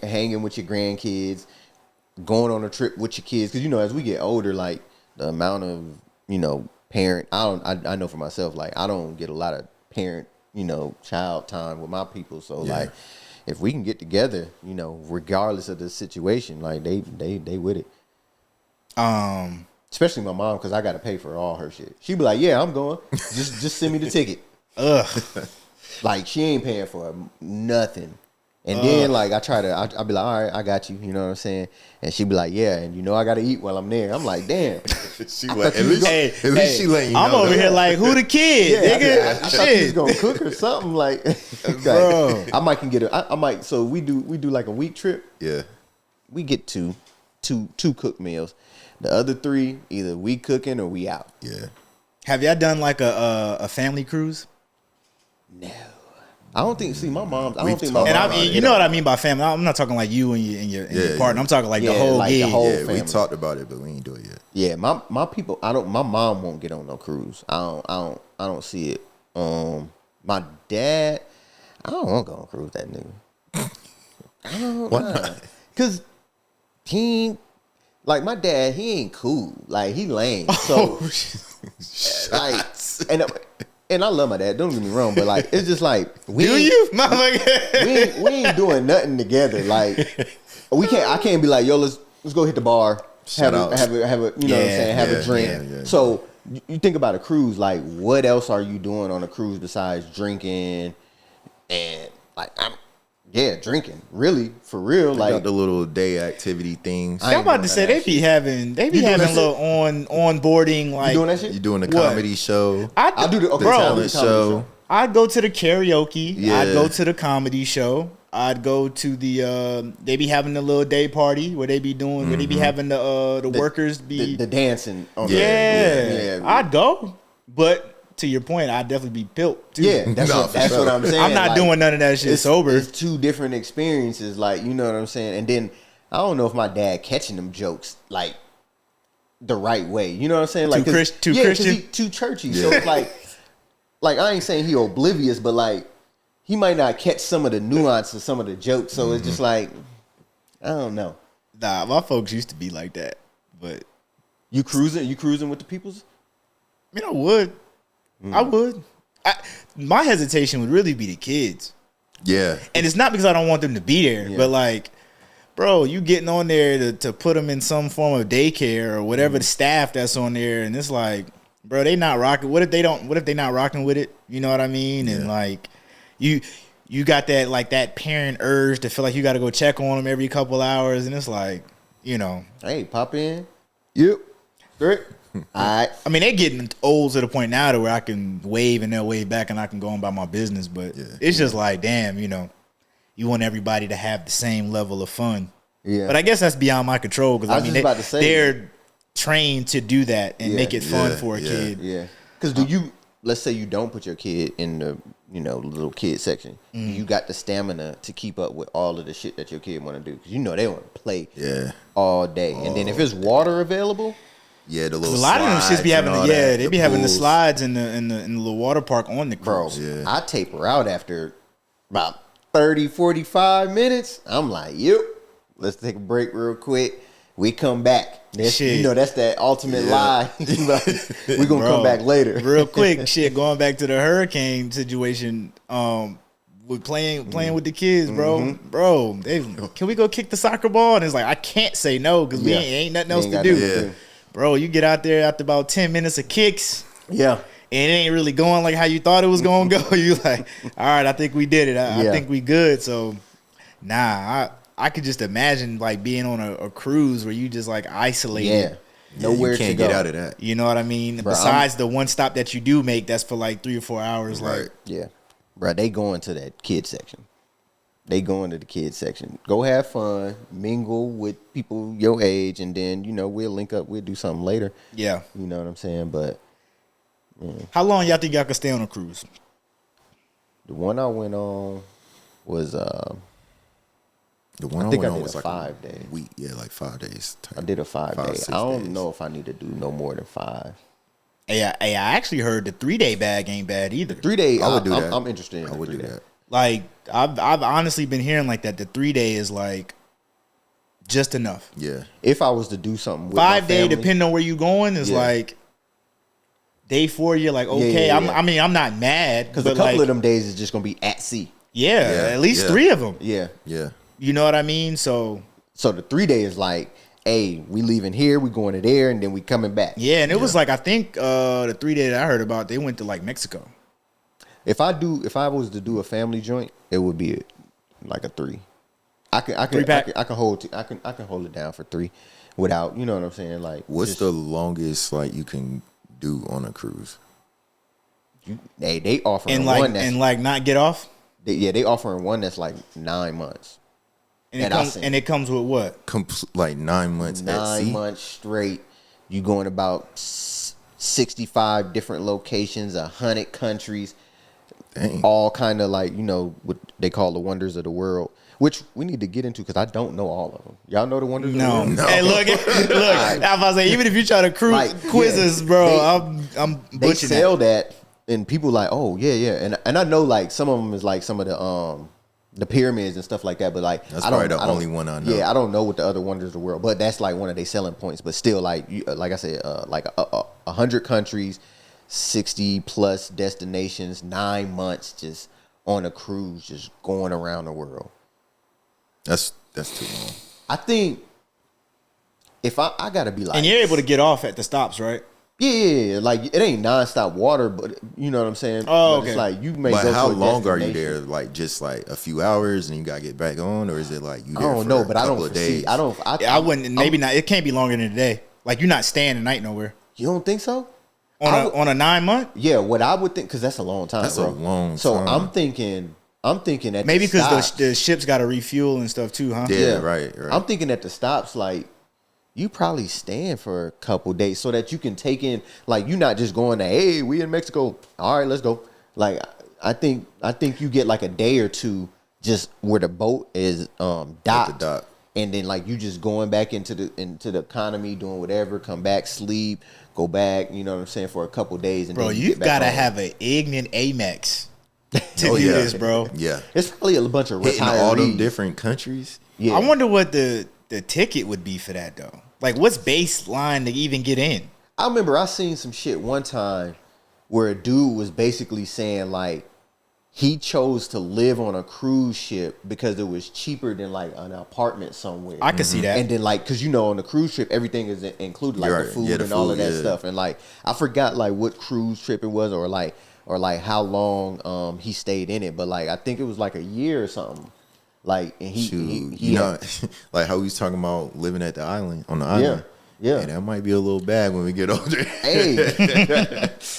Speaker 3: hanging with your grandkids, going on a trip with your kids. Because, as we get older, like, the amount of, parent, I know for myself, like, I don't get a lot of parent, child time with my people. So,
Speaker 1: Yeah.
Speaker 3: like, if we can get together, regardless of the situation, like, they with it. Especially my mom, because I got to pay for all her shit. She be like, yeah, I'm going. Just send me the ticket.
Speaker 4: Ugh.
Speaker 3: Like, she ain't paying for nothing. And then, like, I'll be like, all right, I got you. You know what I'm saying? And she be like, yeah, and I got to eat while I'm there. I'm like, damn.
Speaker 1: She let, at least she letting you know.
Speaker 4: I'm over
Speaker 1: though.
Speaker 4: here like, who the kid?
Speaker 3: Yeah,
Speaker 4: nigga?
Speaker 3: I thought she was
Speaker 4: Shit.
Speaker 3: gonna cook or something. Like,
Speaker 4: Bro.
Speaker 3: I might can get I might. So we do like a week trip.
Speaker 1: Yeah.
Speaker 3: We get two cooked meals. The other 3, either we cooking or we out.
Speaker 1: Yeah.
Speaker 4: Have y'all done like a family cruise?
Speaker 3: No, I don't think. See, my mom. I
Speaker 1: We've
Speaker 3: don't think my
Speaker 1: talked
Speaker 4: And
Speaker 3: mom.
Speaker 1: about
Speaker 4: I mean, you know what I mean by family. I'm not talking like you and your
Speaker 1: Yeah,
Speaker 4: partner. I'm talking like the
Speaker 3: Yeah,
Speaker 4: whole
Speaker 3: like the
Speaker 4: gig.
Speaker 3: whole-
Speaker 1: Yeah, we
Speaker 3: family.
Speaker 1: talked about it, but we ain't do it yet.
Speaker 3: Yeah, my people. My mom won't get on no cruise. I don't see it. My dad. I don't want to go on a cruise with that nigga. I don't
Speaker 1: Why
Speaker 3: know.
Speaker 1: not?
Speaker 3: Cause he ain't, like, my dad. He ain't cool. Like, he lame. So like, and I love my dad. Don't get me wrong, but like, it's just like, we
Speaker 4: Do
Speaker 3: ain't-
Speaker 4: you? Motherfucker.
Speaker 3: we ain't doing nothing together. Like, I can't be like, yo, let's go hit the bar,
Speaker 1: Shout
Speaker 3: have
Speaker 1: out.
Speaker 3: a, you know what I'm saying, have
Speaker 1: Yeah,
Speaker 3: a drink.
Speaker 1: yeah.
Speaker 3: So you think about a cruise, like, what else are you doing on a cruise besides drinking and like, drinking, really, for real,
Speaker 1: Like
Speaker 3: like.
Speaker 1: got the little day activity things.
Speaker 3: I
Speaker 4: I'm about to say they be having
Speaker 3: doing that
Speaker 4: little onboarding like
Speaker 3: You doing that shit?
Speaker 1: You doing a
Speaker 4: What?
Speaker 1: comedy show,
Speaker 3: I do the
Speaker 1: the
Speaker 3: bro,
Speaker 1: talent show.
Speaker 4: I'd go to the karaoke.
Speaker 1: Yeah.
Speaker 4: I'd go to the comedy show. I'd go to the they be having a little day party where they be doing where they be having the workers be
Speaker 3: the dancing. On
Speaker 4: yeah.
Speaker 3: yeah.
Speaker 4: I'd go, but to your point, I'd definitely be built too.
Speaker 3: Yeah, that's,
Speaker 1: No,
Speaker 3: what,
Speaker 1: for
Speaker 3: that's
Speaker 1: sure.
Speaker 3: what I'm saying.
Speaker 4: I'm not
Speaker 3: Like,
Speaker 4: doing none of that shit sober.
Speaker 3: It's 2 different experiences, like, you know what I'm saying? And then I don't know if my dad catching them jokes like the right way. You know what I'm saying? Like,
Speaker 4: Too
Speaker 3: 'cause
Speaker 4: Christian?
Speaker 3: he too churchy. So it's like I ain't saying he oblivious, but like he might not catch some of the nuance of some of the jokes. So it's just like, I don't know.
Speaker 4: Nah, my folks used to be like that, but
Speaker 3: You cruising with the peoples?
Speaker 4: I mean, I would. I would. My hesitation would really be the kids.
Speaker 1: Yeah.
Speaker 4: And it's not because I don't want them to be there,
Speaker 3: Yeah.
Speaker 4: but like, bro, you getting on there to put them in some form of daycare or whatever the staff that's on there, and it's like, bro, they not rocking. What if they not rocking with it? You know what I mean? And like, you got that like that parent urge to feel like you got to go check on them every couple hours, and it's like,
Speaker 3: Hey, pop in. Yep. Great. All right.
Speaker 4: I mean, they getting old to the point now to where I can wave and they'll wave back and I can go on about my business. But it's just like, damn, you want everybody to have the same level of fun.
Speaker 3: Yeah.
Speaker 4: But I guess that's beyond my control because
Speaker 3: I
Speaker 4: I
Speaker 3: was
Speaker 4: mean,
Speaker 3: just about to say,
Speaker 4: they're trained to do that and
Speaker 3: Yeah.
Speaker 4: make it fun
Speaker 1: Yeah.
Speaker 4: for a
Speaker 1: Yeah.
Speaker 4: kid.
Speaker 3: Yeah. Because let's say you don't put your kid in the, little kid section. You got the stamina to keep up with all of the shit that your kid want to do. Because they want to play
Speaker 1: Yeah.
Speaker 3: all day. And then if there's water available,
Speaker 1: Yeah, the little
Speaker 4: A lot of them
Speaker 1: slides
Speaker 4: shits be
Speaker 1: and
Speaker 4: having
Speaker 1: all
Speaker 4: the,
Speaker 1: that,
Speaker 4: they be having the
Speaker 1: pools.
Speaker 4: slides in the little water park on the
Speaker 3: bro,
Speaker 4: cruise.
Speaker 1: Yeah.
Speaker 3: I taper out after about 30, 45 minutes. I'm like, yep, let's take a break real quick. We come back.
Speaker 4: Shit.
Speaker 3: That's that ultimate
Speaker 1: Yeah.
Speaker 3: lie. We're going to
Speaker 4: Bro,
Speaker 3: come back later.
Speaker 4: real quick, shit, going back to the hurricane situation, with playing with the kids, bro. Bro, can we go kick the soccer ball? And it's like, I can't say no because we
Speaker 3: Yeah.
Speaker 4: ain't nothing
Speaker 3: You
Speaker 4: else
Speaker 3: ain't
Speaker 4: to
Speaker 3: got
Speaker 4: do.
Speaker 3: nothing to
Speaker 1: Yeah.
Speaker 4: Bro, you get out there after about 10 minutes of kicks
Speaker 3: Yeah.
Speaker 4: and it ain't really going like how you thought it was going to go. You like, all right, I think we did it. I
Speaker 3: Yeah.
Speaker 4: think we good. So, nah, I could just imagine like being on a cruise where you just like isolated.
Speaker 3: Yeah. Nowhere
Speaker 1: you can't
Speaker 3: to go.
Speaker 1: get out of that.
Speaker 4: You know what I mean?
Speaker 3: Bro,
Speaker 4: Besides the one stop that you do make, that's for like 3 or 4 hours.
Speaker 1: Right.
Speaker 4: Like,
Speaker 3: Yeah, bro, they going to that kid section. They going to the kids section. Go have fun, mingle with people your age, and then we'll link up. We'll do something later.
Speaker 4: yeah.
Speaker 3: You know what I'm saying? But
Speaker 4: How long y'all think y'all could stay on a cruise?
Speaker 3: the one I went on was
Speaker 1: The one
Speaker 3: I
Speaker 1: I,
Speaker 3: think
Speaker 1: went
Speaker 3: I
Speaker 1: on
Speaker 3: did
Speaker 1: was
Speaker 3: a
Speaker 1: like
Speaker 3: 5 day.
Speaker 1: a week. Yeah, like 5 days.
Speaker 3: I did a 5 day.
Speaker 1: 6
Speaker 3: I don't
Speaker 1: days.
Speaker 3: know if I need to do no more than 5.
Speaker 4: Hey, I actually heard the 3-day bag ain't bad either.
Speaker 3: 3 day,
Speaker 1: I would do
Speaker 3: I'm,
Speaker 1: that.
Speaker 3: I'm interested in
Speaker 1: I
Speaker 3: the
Speaker 1: would
Speaker 3: 3
Speaker 1: do
Speaker 3: day.
Speaker 1: that.
Speaker 4: Like, I've honestly been hearing like that. The 3-day is like just enough.
Speaker 3: Mm-hmm.
Speaker 1: Yeah.
Speaker 3: If I was to do something with
Speaker 4: 5
Speaker 3: my
Speaker 4: day,
Speaker 3: family,
Speaker 4: depending on where you going, is
Speaker 3: Yeah.
Speaker 4: like day 4. You're like, okay,
Speaker 3: yeah.
Speaker 4: I mean, I'm not mad
Speaker 3: because
Speaker 4: but
Speaker 3: a couple
Speaker 4: like,
Speaker 3: of them days is just gonna be at sea.
Speaker 4: yeah, at least
Speaker 1: yeah.
Speaker 4: 3 of them.
Speaker 3: Yeah.
Speaker 1: Yeah.
Speaker 4: You know what I mean? So
Speaker 3: So the 3 day is like, hey, we leaving here, we going to there, and then we coming back.
Speaker 4: yeah, and it was like I think the 3-day that I heard about, they went to like Mexico.
Speaker 3: If I was to do a family joint, it would be like a 3. I can
Speaker 4: 3-pack?
Speaker 3: I can hold it down for 3 without, you know what I'm saying? Like,
Speaker 1: What's
Speaker 3: just-
Speaker 1: the longest like you can do on a cruise?
Speaker 3: they offering
Speaker 4: And
Speaker 3: one
Speaker 4: like
Speaker 3: that's
Speaker 4: and like not get off.
Speaker 3: they offering one that's like 9 months.
Speaker 4: And
Speaker 3: And I
Speaker 4: it
Speaker 3: seen-
Speaker 4: and it comes with what?
Speaker 1: Like 9 months at
Speaker 3: 9
Speaker 1: sea.
Speaker 3: months straight. You going about 65 different locations, 100 countries,
Speaker 1: Dang.
Speaker 3: all kind of like, what they call the wonders of the world, which we need to get into because I don't know all of them. Y'all know the wonders of the
Speaker 4: No.
Speaker 3: world?
Speaker 1: No.
Speaker 4: Hey, look. I was about to say, even if you try to
Speaker 3: Like,
Speaker 4: quizzes,
Speaker 3: yeah,
Speaker 4: bro, I'm
Speaker 3: They
Speaker 4: butchering
Speaker 3: sell
Speaker 4: that.
Speaker 3: that and people like, oh yeah. And I know like some of them is like some of the pyramids and stuff like that, but like
Speaker 1: That's
Speaker 3: I don't,
Speaker 1: probably the
Speaker 3: I don't-
Speaker 1: only one I know.
Speaker 3: Yeah, I don't know what the other wonders of the world, but that's like one of their selling points. But still, like like I said, like 100 countries, 60 plus destinations, 9 months just on a cruise, just going around the world.
Speaker 1: That's too long.
Speaker 3: I think if I gotta be like,
Speaker 4: And you're able to get off at the stops, right?
Speaker 3: yeah, like it ain't nonstop water, but you know what I'm saying.
Speaker 4: Oh,
Speaker 3: But
Speaker 4: okay.
Speaker 3: It's like you may
Speaker 1: But
Speaker 3: go
Speaker 1: how
Speaker 3: to a
Speaker 1: long are you
Speaker 3: destination.
Speaker 1: there? Like just like a few hours and you gotta get back on, or is it like you
Speaker 3: I
Speaker 1: there
Speaker 3: don't
Speaker 1: for
Speaker 3: know,
Speaker 1: a
Speaker 3: but I
Speaker 1: couple
Speaker 3: don't
Speaker 1: of
Speaker 3: foresee.
Speaker 1: days?
Speaker 4: I wouldn't. Maybe not. It can't be longer than a day. Like you're not staying the night nowhere
Speaker 3: You don't think so?
Speaker 4: on a 9 month.
Speaker 3: Yeah, what I would think, because that's a long time.
Speaker 1: That's
Speaker 3: bro.
Speaker 1: a long
Speaker 3: So
Speaker 1: time.
Speaker 3: I'm thinking at
Speaker 4: Maybe
Speaker 3: the
Speaker 4: because
Speaker 3: stops,
Speaker 4: the ships got to refuel and stuff too, huh?
Speaker 1: Yeah, right.
Speaker 3: I'm thinking at the stops, like you probably staying for a couple days so that you can take in, like you're not just going to, hey, we in Mexico. All right, let's go. Like I think you get like a day or two just where the boat is docked.
Speaker 1: dock.
Speaker 3: And then like you just going back into the economy, doing whatever, come back, sleep, go back, you know what I'm saying, for a couple days, and
Speaker 4: Bro,
Speaker 3: then
Speaker 4: you
Speaker 3: get back
Speaker 4: gotta
Speaker 3: home.
Speaker 4: have an ignorant Amex to
Speaker 1: Oh,
Speaker 4: do
Speaker 1: yeah.
Speaker 4: this, bro.
Speaker 1: Yeah.
Speaker 3: It's probably a bunch of
Speaker 1: Hitting all them
Speaker 3: retirees.
Speaker 1: different countries.
Speaker 3: Yeah.
Speaker 4: I wonder what the ticket would be for that though. Like, what's baseline to even get in?
Speaker 3: I remember I seen some shit one time where a dude was basically saying like he chose to live on a cruise ship because it was cheaper than like an apartment somewhere.
Speaker 4: I can see that.
Speaker 3: And then like, cause on the cruise ship, everything is included, like
Speaker 1: You're
Speaker 3: the
Speaker 1: right.
Speaker 3: food
Speaker 1: Yeah, the
Speaker 3: and all of
Speaker 1: food,
Speaker 3: that
Speaker 1: yeah.
Speaker 3: stuff. And like, I forgot like what cruise trip it was or like how long he stayed in it. But like, I think it was like a year or something. Like, and he
Speaker 1: Shoot,
Speaker 3: he
Speaker 1: you know, like how we was talking about living at the island on the island.
Speaker 3: Yeah.
Speaker 1: Hey, that might be a little bad when we get older.
Speaker 3: Hey,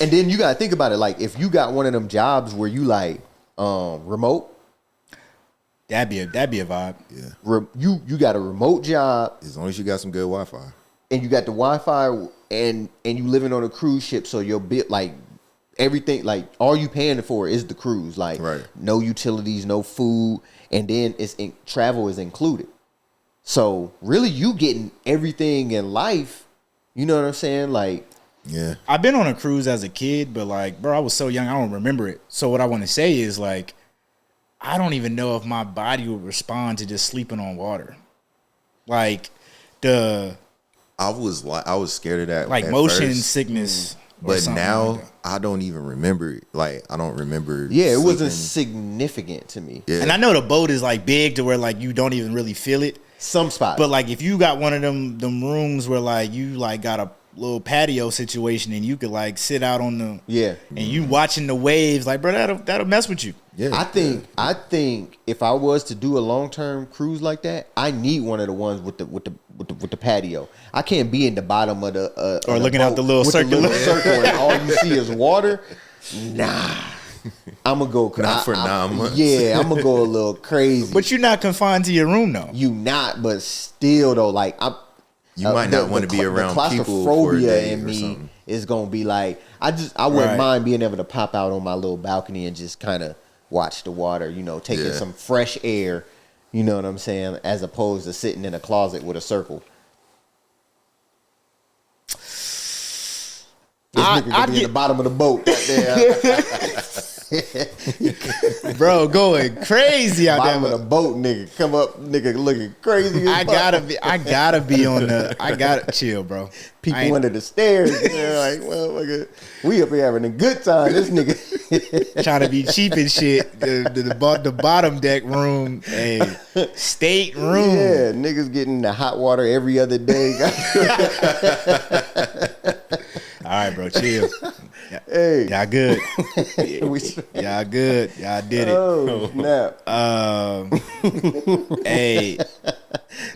Speaker 3: and then you gotta think about it. Like, if you got one of them jobs where you like remote,
Speaker 4: That'd be a vibe.
Speaker 1: Yeah,
Speaker 3: you got a remote job
Speaker 1: as long as you got some good Wi-Fi.
Speaker 3: and you got the Wi-Fi and you living on a cruise ship, so your bit like everything, like all you paying for is the cruise, like
Speaker 1: Right.
Speaker 3: no utilities, no food, and then travel is included. So really, you getting everything in life. You know what I'm saying? Like,
Speaker 1: Yeah,
Speaker 4: I've been on a cruise as a kid, but like, bro, I was so young, I don't remember it. So what I want to say is like, I don't even know if my body would respond to just sleeping on water. Like
Speaker 1: I was scared of that.
Speaker 4: like
Speaker 1: at
Speaker 4: motion
Speaker 1: first,
Speaker 4: sickness. or
Speaker 1: but
Speaker 4: something
Speaker 1: now
Speaker 4: like that.
Speaker 1: I don't even remember it. Like I don't remember.
Speaker 3: yeah, it wasn't
Speaker 1: sleeping.
Speaker 3: significant to me.
Speaker 1: Yeah.
Speaker 4: And I know the boat is like big to where like you don't even really feel it.
Speaker 3: Some spots,
Speaker 4: But like if you got one of them rooms where like you like gotta little patio situation, and you could like sit out on the and you watching the waves, like bro, that'll mess with you.
Speaker 1: Yeah,
Speaker 3: I think if I was to do a long term cruise like that, I need one of the ones with the patio. I can't be in the bottom of the
Speaker 4: or looking out the little
Speaker 3: with
Speaker 4: circle,
Speaker 3: the little circle, and all you see is water. Nah, I'm gonna go
Speaker 1: not for 9 months.
Speaker 3: Yeah, I'm gonna go a little crazy.
Speaker 4: But you're not confined to your room though.
Speaker 3: You not, but still though, like
Speaker 1: you might not want to be around people for a day
Speaker 3: in
Speaker 1: or
Speaker 3: me
Speaker 1: something.
Speaker 3: is gonna be like I wouldn't mind being able to pop out on my little balcony and just kind of watch the water, taking some fresh air, you know what I'm saying, as opposed to sitting in a closet with a circle. This nigga could be in the bottom of the boat.
Speaker 4: Bro, going crazy out there.
Speaker 3: Bottom of the boat, nigga. Come up, nigga, looking crazy.
Speaker 4: I gotta be on the. I gotta chill, bro.
Speaker 3: People under the stairs. They're like, well, we up here having a good time. This nigga
Speaker 4: trying to be cheap and shit. The bottom deck room, a state room.
Speaker 3: Yeah, niggas getting the hot water every other day.
Speaker 4: All right, bro, chill.
Speaker 3: Hey,
Speaker 4: y'all good. Y'all good. Y'all did it.
Speaker 3: Oh snap.
Speaker 4: Hey,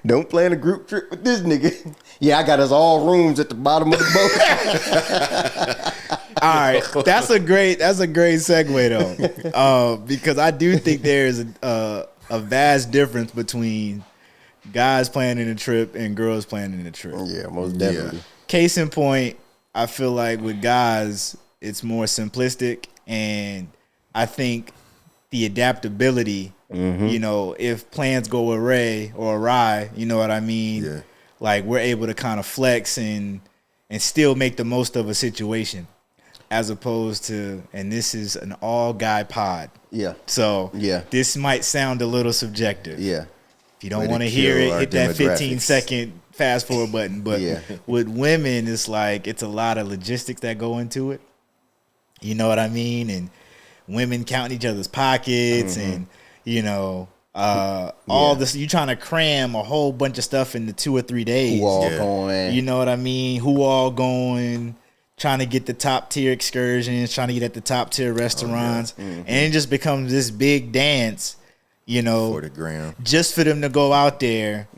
Speaker 3: don't plan a group trip with this nigga. Yeah, I got us all rooms at the bottom of the boat.
Speaker 4: All right, that's a great segue though, because I do think there is a vast difference between guys planning a trip and girls planning a trip.
Speaker 3: Yeah, most definitely.
Speaker 4: Case in point, I feel like with guys, it's more simplistic, and I think the adaptability, if plans go awry, you know what I mean?
Speaker 1: Yeah.
Speaker 4: Like we're able to kind of flex and still make the most of a situation, as opposed to, and this is an all guy pod.
Speaker 3: Yeah.
Speaker 4: So
Speaker 3: yeah,
Speaker 4: this might sound a little subjective.
Speaker 3: Yeah.
Speaker 4: If you don't want to hear it, hit that 15-second fast forward button. But with women, it's like it's a lot of logistics that go into it. You know what I mean? And women counting each other's pockets and, all this. You trying to cram a whole bunch of stuff into 2 or 3 days.
Speaker 3: Who all going?
Speaker 4: You know what I mean? Who all going? Trying to get the top tier excursions, trying to get at the top tier restaurants. And it just becomes this big dance,
Speaker 1: for the gram,
Speaker 4: just for them to go out there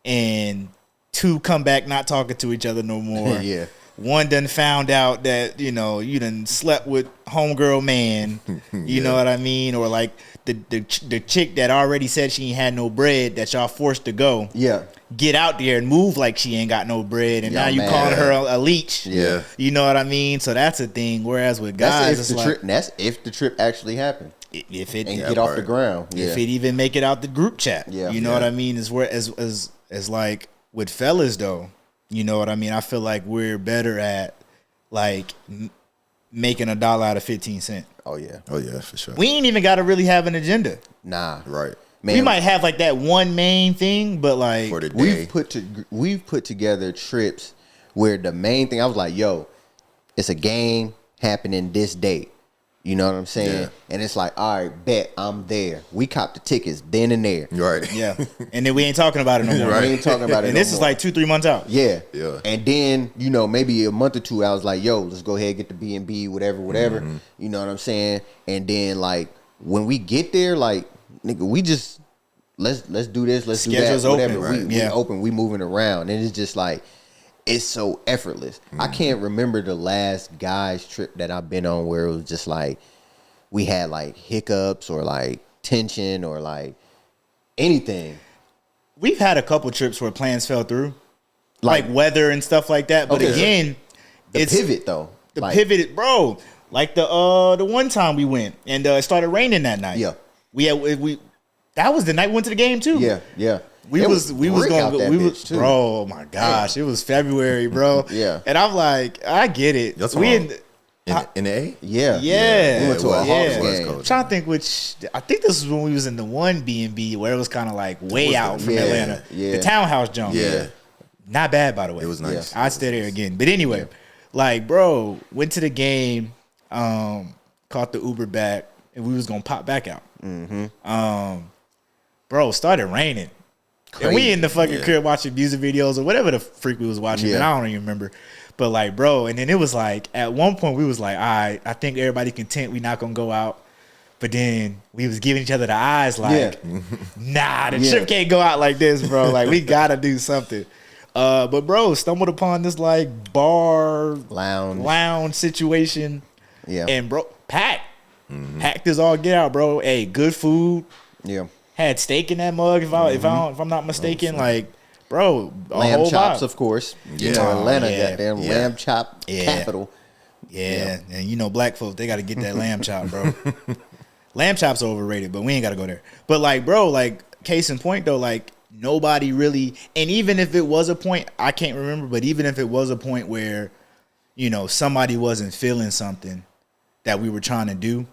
Speaker 4: and 2 come back not talking to each other no more.
Speaker 3: Yeah.
Speaker 4: 1 done found out that, you done slept with homegirl man. You know what I mean? Or like the chick that already said she ain't had no bread that y'all forced to go.
Speaker 3: Yeah.
Speaker 4: Get out there and move like she ain't got no bread. And now you
Speaker 3: mad.
Speaker 4: calling her a leech.
Speaker 1: Yeah.
Speaker 4: You know what I mean? So that's a thing. Whereas with guys,
Speaker 3: that's if the trip actually happened.
Speaker 4: If it
Speaker 3: get off the ground. Yeah.
Speaker 4: If it even make it out the group chat.
Speaker 3: Yeah.
Speaker 4: You know what I mean? Is where as like with fellas though, you know what I mean? I feel like we're better at like making $1 out of 15 cents.
Speaker 3: Oh yeah,
Speaker 1: for sure.
Speaker 4: We ain't even got to really have an agenda.
Speaker 3: Nah,
Speaker 1: Right.
Speaker 3: man.
Speaker 4: We might have like that one main thing, but like
Speaker 1: For the day.
Speaker 3: we've put together trips where the main thing I was like, yo, it's a game happening this date. You know what I'm saying?
Speaker 1: Yeah.
Speaker 3: And it's like, all right, bet I'm there. We copped the tickets then and there.
Speaker 1: Right.
Speaker 4: yeah, and then we ain't talking about it no more.
Speaker 1: Right.
Speaker 3: We ain't talking about it.
Speaker 4: And
Speaker 3: no
Speaker 4: this is
Speaker 3: more.
Speaker 4: like 2-3 months out.
Speaker 3: Yeah.
Speaker 1: Yeah.
Speaker 3: And then, maybe a month or 2, I was like, yo, let's go ahead and get the B&B, whatever. You know what I'm saying? And then, like, when we get there, like, nigga, we just, let's do this, let's
Speaker 4: Schedule's
Speaker 3: do that, whatever.
Speaker 4: open, right?
Speaker 3: We open, we moving around. And it's just like, it's so effortless. I can't remember the last guy's trip that I've been on where it was just like, we had like hiccups or like tension or like anything.
Speaker 4: We've had a couple trips where plans fell through, like weather and stuff like that. But again, it's
Speaker 3: pivot though.
Speaker 4: The pivot, bro. Like the one time we went and it started raining that night.
Speaker 3: Yeah,
Speaker 4: we that was the night we went to the game too.
Speaker 3: Yeah.
Speaker 4: We was going
Speaker 3: too.
Speaker 4: Bro, oh my gosh, it was February, bro.
Speaker 3: Yeah.
Speaker 4: And I'm like, I get it.
Speaker 1: That's
Speaker 4: we
Speaker 1: in the A?
Speaker 3: Yeah.
Speaker 4: Yeah.
Speaker 3: We went to a Hawks game.
Speaker 4: I'm trying to think I think this was when we was in the one B&B where it was kind of like way out from Atlanta.
Speaker 3: Yeah.
Speaker 4: The townhouse jump.
Speaker 1: Yeah.
Speaker 4: Not bad, by the way.
Speaker 1: It was nice.
Speaker 4: I'd stay there again. But anyway, like, bro, went to the game, caught the Uber back, and we was going to pop back out. Bro, started raining. And we in the fucking crib watching music videos or whatever the freak we was watching.
Speaker 3: Yeah.
Speaker 4: And I don't even remember. But like, bro, and then it was like, at one point we was like, all right, I think everybody content. We not gonna go out. But then we was giving each other the eyes like, nah, the trip can't go out like this, bro. Like, we gotta do something. But bro, stumbled upon this like bar lounge situation.
Speaker 3: Yeah.
Speaker 4: And bro, packed this all get out, bro. Hey, good food.
Speaker 3: Yeah.
Speaker 4: Had steak in that mug, if I'm not mistaken. Like, bro,
Speaker 3: Lamb
Speaker 4: whole
Speaker 3: chops,
Speaker 4: vibe.
Speaker 3: of course.
Speaker 1: Yeah.
Speaker 3: You know, Atlanta,
Speaker 4: Yeah.
Speaker 3: goddamn lamb chop capital.
Speaker 4: Yeah, and you know, black folks, they got to get that lamb chop, bro. Lamb chops are overrated, but we ain't got to go there. But like, bro, like, case in point though, like, nobody really, and even if it was a point, I can't remember, but even if it was a point where, you know, somebody wasn't feeling something that we were trying to do,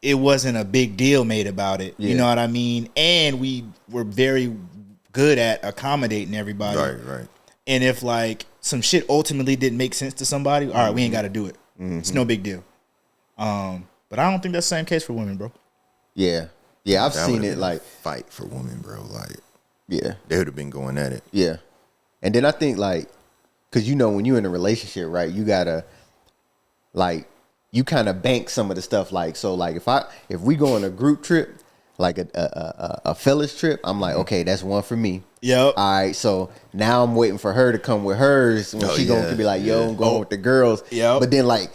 Speaker 4: it wasn't a big deal made about it. You know what I mean? And we were very good at accommodating everybody.
Speaker 1: Right.
Speaker 4: And if like some shit ultimately didn't make sense to somebody, all right, we ain't got to do it. It's no big deal. But I don't think that's the same case for women, bro.
Speaker 3: Yeah. Yeah, I've
Speaker 1: That
Speaker 3: seen
Speaker 1: would've
Speaker 3: it
Speaker 1: been
Speaker 3: like,
Speaker 1: a fight for women, bro. Like,
Speaker 3: yeah.
Speaker 1: they would have been going at it.
Speaker 3: Yeah. And then I think like, cause you know, when you're in a relationship, right, you gotta like, you kind of bank some of the stuff. Like, so like if we go on a group trip, like a fellas trip, I'm like, okay, that's one for me.
Speaker 4: Yep.
Speaker 3: All right. So now I'm waiting for her to come with hers when she gonna be like, yo, I'm going with the girls.
Speaker 4: Yep.
Speaker 3: But then like,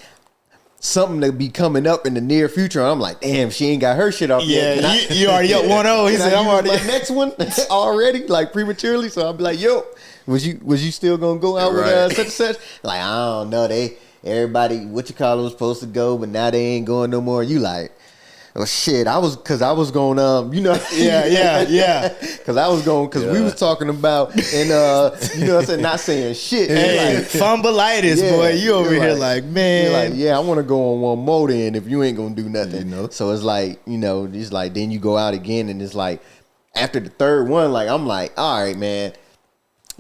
Speaker 3: something to be coming up in the near future. And I'm like, damn, she ain't got her shit off yet.
Speaker 4: Yeah, you already up 1-0. He said, I'm already
Speaker 3: my next one already, like prematurely. So I'll be like, yo, was you still gonna go out with such and such? Like, I don't know. Everybody, what you call it, was supposed to go, but now they ain't going no more. You like, oh shit, I was going, you know.
Speaker 4: Yeah.
Speaker 3: Cause I was going, cause we was talking about, and you know what I'm saying, not saying shit.
Speaker 4: Hey,
Speaker 3: Like,
Speaker 4: fumbleitis, boy. You over here like, man.
Speaker 3: you're like, yeah, I want to go on one more then if you ain't gonna do nothing.
Speaker 1: You know?
Speaker 3: So it's like, you know, it's like then you go out again and it's like after the third one, like I'm like, all right, man,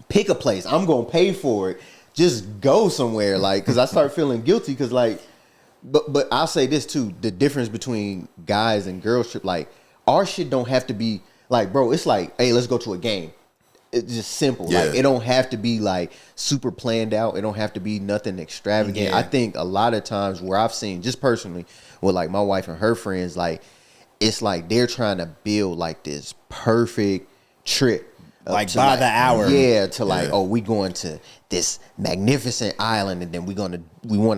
Speaker 3: pick a place. I'm gonna pay for it. Just go somewhere, like, cause I start feeling guilty, cause like, but I'll say this too: the difference between guys and girls trip, like our shit don't have to be like, bro. It's like, hey, let's go to a game. It's just simple.
Speaker 1: Yeah.
Speaker 3: Like it don't have to be like super planned out. It don't have to be nothing extravagant.
Speaker 4: Yeah.
Speaker 3: I think a lot of times where I've seen, just personally, with like my wife and her friends, like it's like they're trying to build like this perfect trip.
Speaker 4: Like by the hour.
Speaker 3: Yeah, to like, oh, we going to this magnificent island, and then we want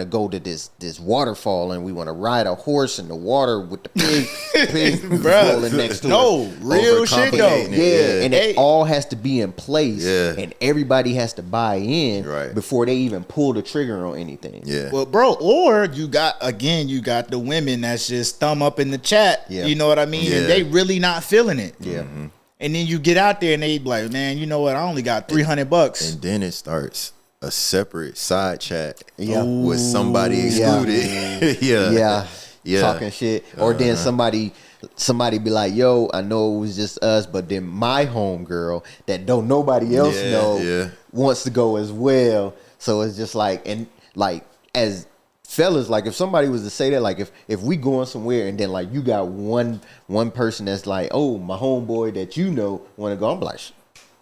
Speaker 3: to go to this waterfall, and we want to ride a horse in the water with the pig rolling next to us.
Speaker 4: No, real shit though.
Speaker 3: Yeah, and it all has to be in place, and everybody has to buy in before they even pull the trigger on anything.
Speaker 1: Yeah.
Speaker 4: Well, bro, or you got the women that's just thumb up in the chat.
Speaker 3: Yeah.
Speaker 4: You know what I mean?
Speaker 1: Yeah.
Speaker 4: And they really not feeling it.
Speaker 3: Yeah.
Speaker 1: Mm-hmm.
Speaker 4: And then you get out there and they be like, man, you know what? I only got $300.
Speaker 1: And then it starts a separate side chat
Speaker 3: Yeah.
Speaker 1: with somebody excluded. Yeah.
Speaker 3: Talking shit. Or then somebody be like, yo, I know it was just us, but then my homegirl that don't nobody else know wants to go as well. So it's just like, and like as fellas, like if somebody was to say that, like if we going somewhere and then like you got one person that's like, oh, my homeboy that you know want to go, I'm like,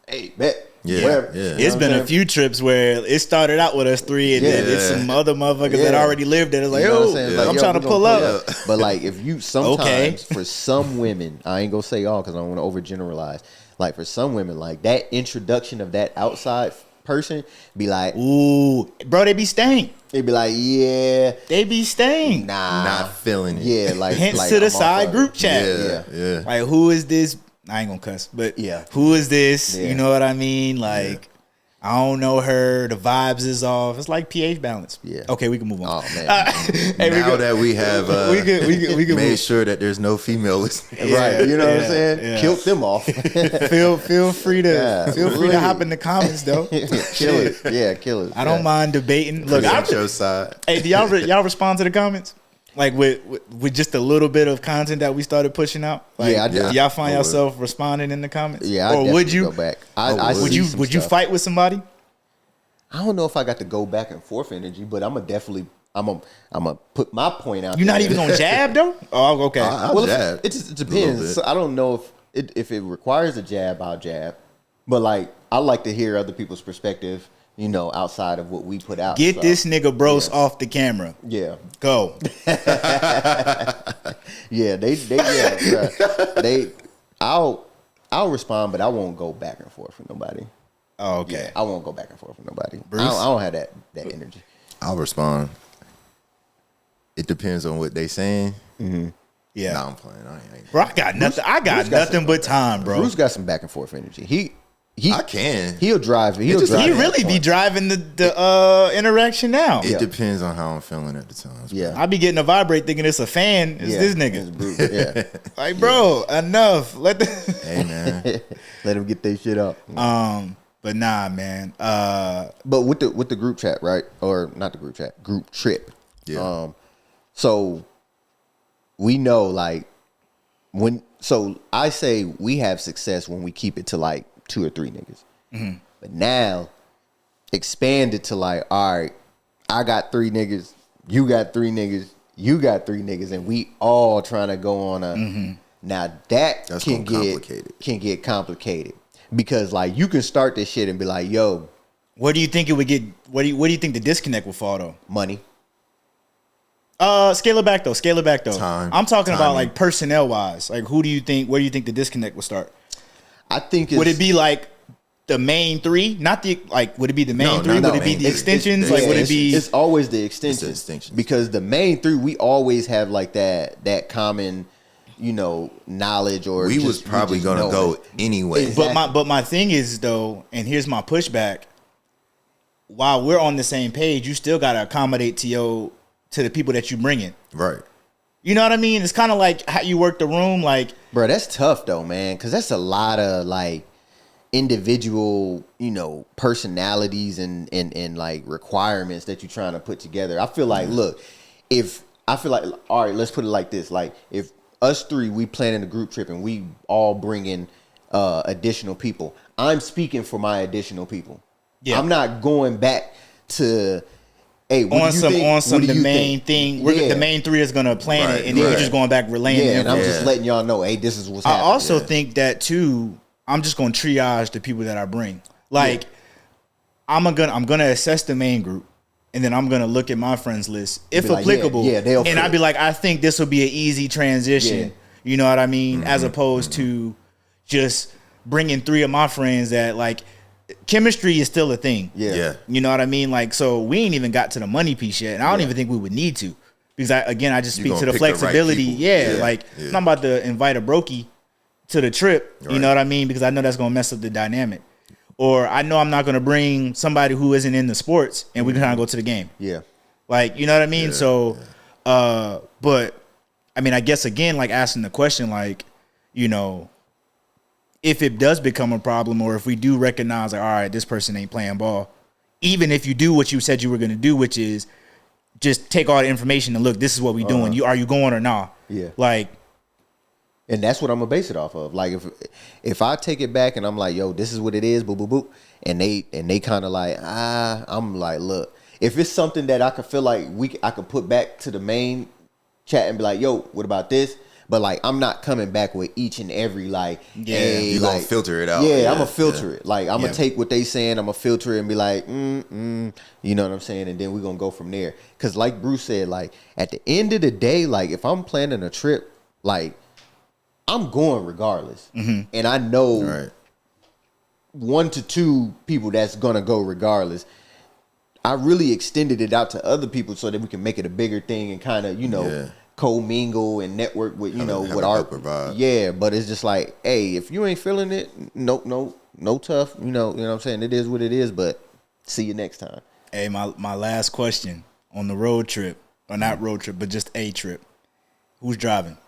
Speaker 3: hey, bet.
Speaker 1: Yeah,
Speaker 3: Wherever.
Speaker 1: yeah.
Speaker 4: It's been a few trips where it started out with us three, and then it's some other motherfuckers that already lived there. It's like,
Speaker 3: You know what I'm
Speaker 4: yo,
Speaker 3: saying? Like,
Speaker 4: I'm
Speaker 3: yo,
Speaker 4: trying to
Speaker 3: we gonna
Speaker 4: pull up.
Speaker 3: But like, if you sometimes for some women, I ain't gonna say all because I don't want to overgeneralize. Like for some women, like that introduction of that outside person be like,
Speaker 4: ooh, bro, they be stank.
Speaker 3: they be like, yeah,
Speaker 4: They be stank.
Speaker 3: nah,
Speaker 1: Not feeling it.
Speaker 3: yeah, like
Speaker 4: Hence
Speaker 3: like,
Speaker 4: to the
Speaker 3: I'm off
Speaker 4: side
Speaker 3: of
Speaker 4: group
Speaker 3: it.
Speaker 4: chat.
Speaker 1: Yeah.
Speaker 4: Like, who is this? I ain't gonna cuss, but
Speaker 3: Yeah.
Speaker 4: who is this?
Speaker 3: Yeah.
Speaker 4: You know what I mean? Like, I don't know her. The vibes is off. It's like pH balance.
Speaker 3: Yeah.
Speaker 4: Okay, we can move on.
Speaker 3: Oh man,
Speaker 4: Hey,
Speaker 1: Now that we have
Speaker 4: we can
Speaker 1: made
Speaker 4: move.
Speaker 1: sure that there's no female listening.
Speaker 3: right? You know what I'm saying?
Speaker 4: yeah.
Speaker 3: Killed them off.
Speaker 4: Feel free to
Speaker 3: Yeah.
Speaker 4: hop in the comments though.
Speaker 3: Killers, yeah, killers.
Speaker 4: I don't mind debating. Look,
Speaker 1: Present your side.
Speaker 4: hey, do y'all respond to the comments? Like with just a little bit of content that we started pushing out? Like,
Speaker 3: Yeah, I do.
Speaker 4: do y'all find
Speaker 1: I would.
Speaker 4: yourself responding in the comments?
Speaker 3: Yeah,
Speaker 4: or would you
Speaker 3: go back? I
Speaker 4: would
Speaker 3: see
Speaker 4: you
Speaker 3: some
Speaker 4: would you
Speaker 3: stuff.
Speaker 4: fight with somebody?
Speaker 3: I don't know if I got to go back and forth energy, but I'm gonna put my point out.
Speaker 4: You're not
Speaker 3: there.
Speaker 4: even gonna jab though? Oh, okay.
Speaker 1: I'll
Speaker 3: Well,
Speaker 1: jab
Speaker 3: it
Speaker 1: a little
Speaker 3: depends.
Speaker 1: bit.
Speaker 3: So I don't know if if it requires a jab, I'll jab. But like, I like to hear other people's perspective, you know, outside of what we put out.
Speaker 4: Get
Speaker 3: so,
Speaker 4: this nigga Bros off the camera.
Speaker 3: Yeah.
Speaker 4: Go.
Speaker 3: Yeah, I'll respond, but I won't go back and forth with nobody.
Speaker 4: Oh, okay.
Speaker 3: Yeah, I won't go back and forth with nobody.
Speaker 4: Bruce?
Speaker 3: I don't have that energy.
Speaker 1: I'll respond. It depends on what they saying.
Speaker 4: Yeah.
Speaker 1: Nah, I'm playing. I ain't.
Speaker 4: Bro, I got nothing. I got nothing but time, bro.
Speaker 3: Bruce got some back and forth energy. He
Speaker 1: I can.
Speaker 3: He'll drive.
Speaker 4: He really be driving the interaction now.
Speaker 1: It depends on how I'm feeling at the time.
Speaker 3: Yeah.
Speaker 4: I be getting a vibrate thinking it's a fan. It's this nigga.
Speaker 3: It's Bruce. Yeah.
Speaker 4: Like, bro, enough. Let the
Speaker 1: Hey man.
Speaker 3: Let him get their shit up.
Speaker 4: But nah, man.
Speaker 3: But with the group chat, right? Or not the group chat, group trip.
Speaker 1: Yeah.
Speaker 3: So we know like so I say we have success when we keep it to like 2 or 3 niggas. But now expand it to like, all right, I got 3 niggas, you got 3 niggas, you got 3 niggas, and we all trying to go on a now that's can get complicated. Because like you can start this shit and be like, yo,
Speaker 4: where do you think it would get what do you think the disconnect would fall though?
Speaker 3: money.
Speaker 4: Scale it back though.
Speaker 1: Time.
Speaker 4: I'm talking about
Speaker 1: Timing.
Speaker 4: like personnel wise. Like where do you think the disconnect would start?
Speaker 3: I think
Speaker 4: Would it be like the main 3? Not the like would it be the main 3? Would it be the extensions? Like would it be
Speaker 3: it's always the extensions.
Speaker 1: extensions.
Speaker 3: Because the main 3 we always have like that common, you know, knowledge or
Speaker 1: We was
Speaker 3: just
Speaker 1: probably gonna
Speaker 3: know
Speaker 1: go
Speaker 3: it.
Speaker 1: anyway.
Speaker 3: Exactly.
Speaker 4: But my thing is though, and here's my pushback. While we're on the same page, you still gotta accommodate to the people that you bring in.
Speaker 1: Right.
Speaker 4: You know what I mean? It's kind of like how you work the room. Like,
Speaker 3: Bro, that's tough though, man, because that's a lot of like individual, you know, personalities and like requirements that you're trying to put together. I feel like, look, all right, let's put it like this: like if us 3 we planning a group trip and we all bring in additional people, I'm speaking for my additional people.
Speaker 4: Yeah.
Speaker 3: I'm not going back to. Hey,
Speaker 4: on some the main thing. The main 3 is gonna plan it, and then you're just going back relaying.
Speaker 3: Yeah, and I'm just letting y'all know, hey, this is what's happening.
Speaker 4: I also think that too. I'm just gonna triage the people that I bring. Like, I'm gonna assess the main group, and then I'm gonna look at my friends list if
Speaker 3: Be like,
Speaker 4: applicable.
Speaker 3: they'll fit.
Speaker 4: And I'd be like, I think this will be an easy transition.
Speaker 3: Yeah.
Speaker 4: You know what I mean? As opposed to just bringing 3 of my friends that like. Chemistry is still a thing.
Speaker 1: Yeah.
Speaker 4: You know what I mean? Like, so we ain't even got to the money piece yet. And I don't even think we would need to. Because I just speak to the flexibility. Like, I'm not about to invite a brokey to the trip. Right. You know what I mean? Because I know that's going to mess up the dynamic. Or I know I'm not going to bring somebody who isn't in the sports and we can kind of go to the game.
Speaker 3: Yeah.
Speaker 4: Like, you know what I mean? So, but, I mean, I guess, again, like asking the question, like, you know, if it does become a problem or if we do recognize, like, all right, this person ain't playing ball, even if you do what you said you were going to do, which is just take all the information and look, this is what we doing. Are you going or not?
Speaker 3: Yeah.
Speaker 4: Like,
Speaker 3: and that's what I'm gonna base it off of. Like if I take it back and I'm like, yo, this is what it is, boop, boop, boop, and they kind of like, I'm like, look, if it's something that I could feel like I could put back to the main chat and be like, yo, what about this? But like, I'm not coming back with each and every like, hey,
Speaker 1: you gonna filter it out.
Speaker 3: Yeah, I'm gonna filter it. Like, I'm gonna take what they saying, I'm gonna filter it and be like, you know what I'm saying, and then we're gonna go from there. Cause like Bruce said, like at the end of the day, like if I'm planning a trip, like I'm going regardless, and I know 1 to 2 people that's gonna go regardless. I really extended it out to other people so that we can make it a bigger thing and kind of, you know, co-mingle and network with, you know, with our vibe. Yeah, but it's just like, hey, if you ain't feeling it, no tough, you know what I'm saying? It is what it is, but see you next time.
Speaker 4: Hey, my last question on the road trip, or not road trip, but just a trip. Who's driving?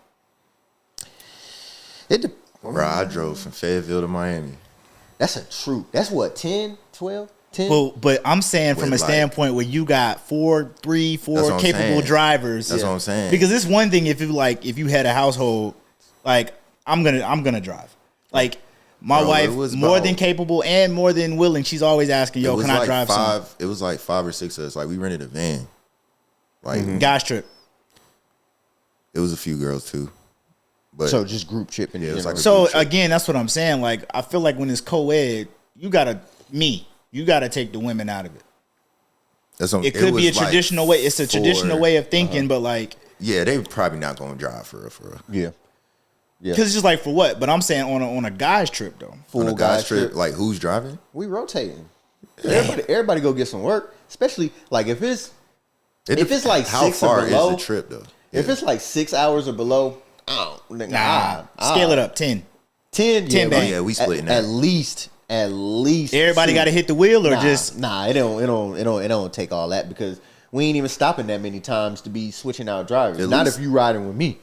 Speaker 1: Bro, I drove from Fayetteville to Miami.
Speaker 3: That's that's what, 10, 12? 10?
Speaker 4: But I'm saying from a standpoint where you got four capable drivers.
Speaker 1: That's what I'm saying.
Speaker 4: Because it's one thing if you had a household, like I'm gonna drive. Like my wife, more than capable and more than willing. She's always asking, "Yo, can I drive some?"
Speaker 1: It was like 5 or 6 of us. Like we rented a van. Like
Speaker 4: guys trip.
Speaker 1: It was a few girls too. But
Speaker 3: So just group trip in
Speaker 1: Yeah, it's
Speaker 3: general.
Speaker 1: like a
Speaker 4: So
Speaker 1: group trip.
Speaker 4: again, that's what I'm saying. Like, I feel like when it's co-ed, you gotta take the women out of it.
Speaker 1: That's what,
Speaker 4: It could be a
Speaker 1: was like
Speaker 4: traditional way. It's a traditional way of thinking, but like,
Speaker 1: Yeah, they probably not gonna drive for real.
Speaker 3: yeah. Yeah.
Speaker 4: because it's just like for what? But I'm saying on a guy's trip though.
Speaker 3: Full
Speaker 1: On a guy's trip,
Speaker 3: trip.
Speaker 1: like who's driving?
Speaker 3: We rotating. Everybody go get some work. Especially like if it's like
Speaker 1: how
Speaker 3: 6 or
Speaker 1: far
Speaker 3: below,
Speaker 1: is the trip though?
Speaker 3: if it's like 6 hours or below,
Speaker 4: Scale it up 10.
Speaker 3: 10,
Speaker 4: 10
Speaker 3: but
Speaker 4: bang.
Speaker 1: Yeah, we splitting
Speaker 3: at
Speaker 1: that.
Speaker 3: least
Speaker 4: Everybody
Speaker 3: 2.
Speaker 4: got to hit the wheel, or just
Speaker 3: it don't take all that because we ain't even stopping that many times to be switching out drivers.
Speaker 1: At
Speaker 3: Not
Speaker 1: least-
Speaker 3: if you riding with me.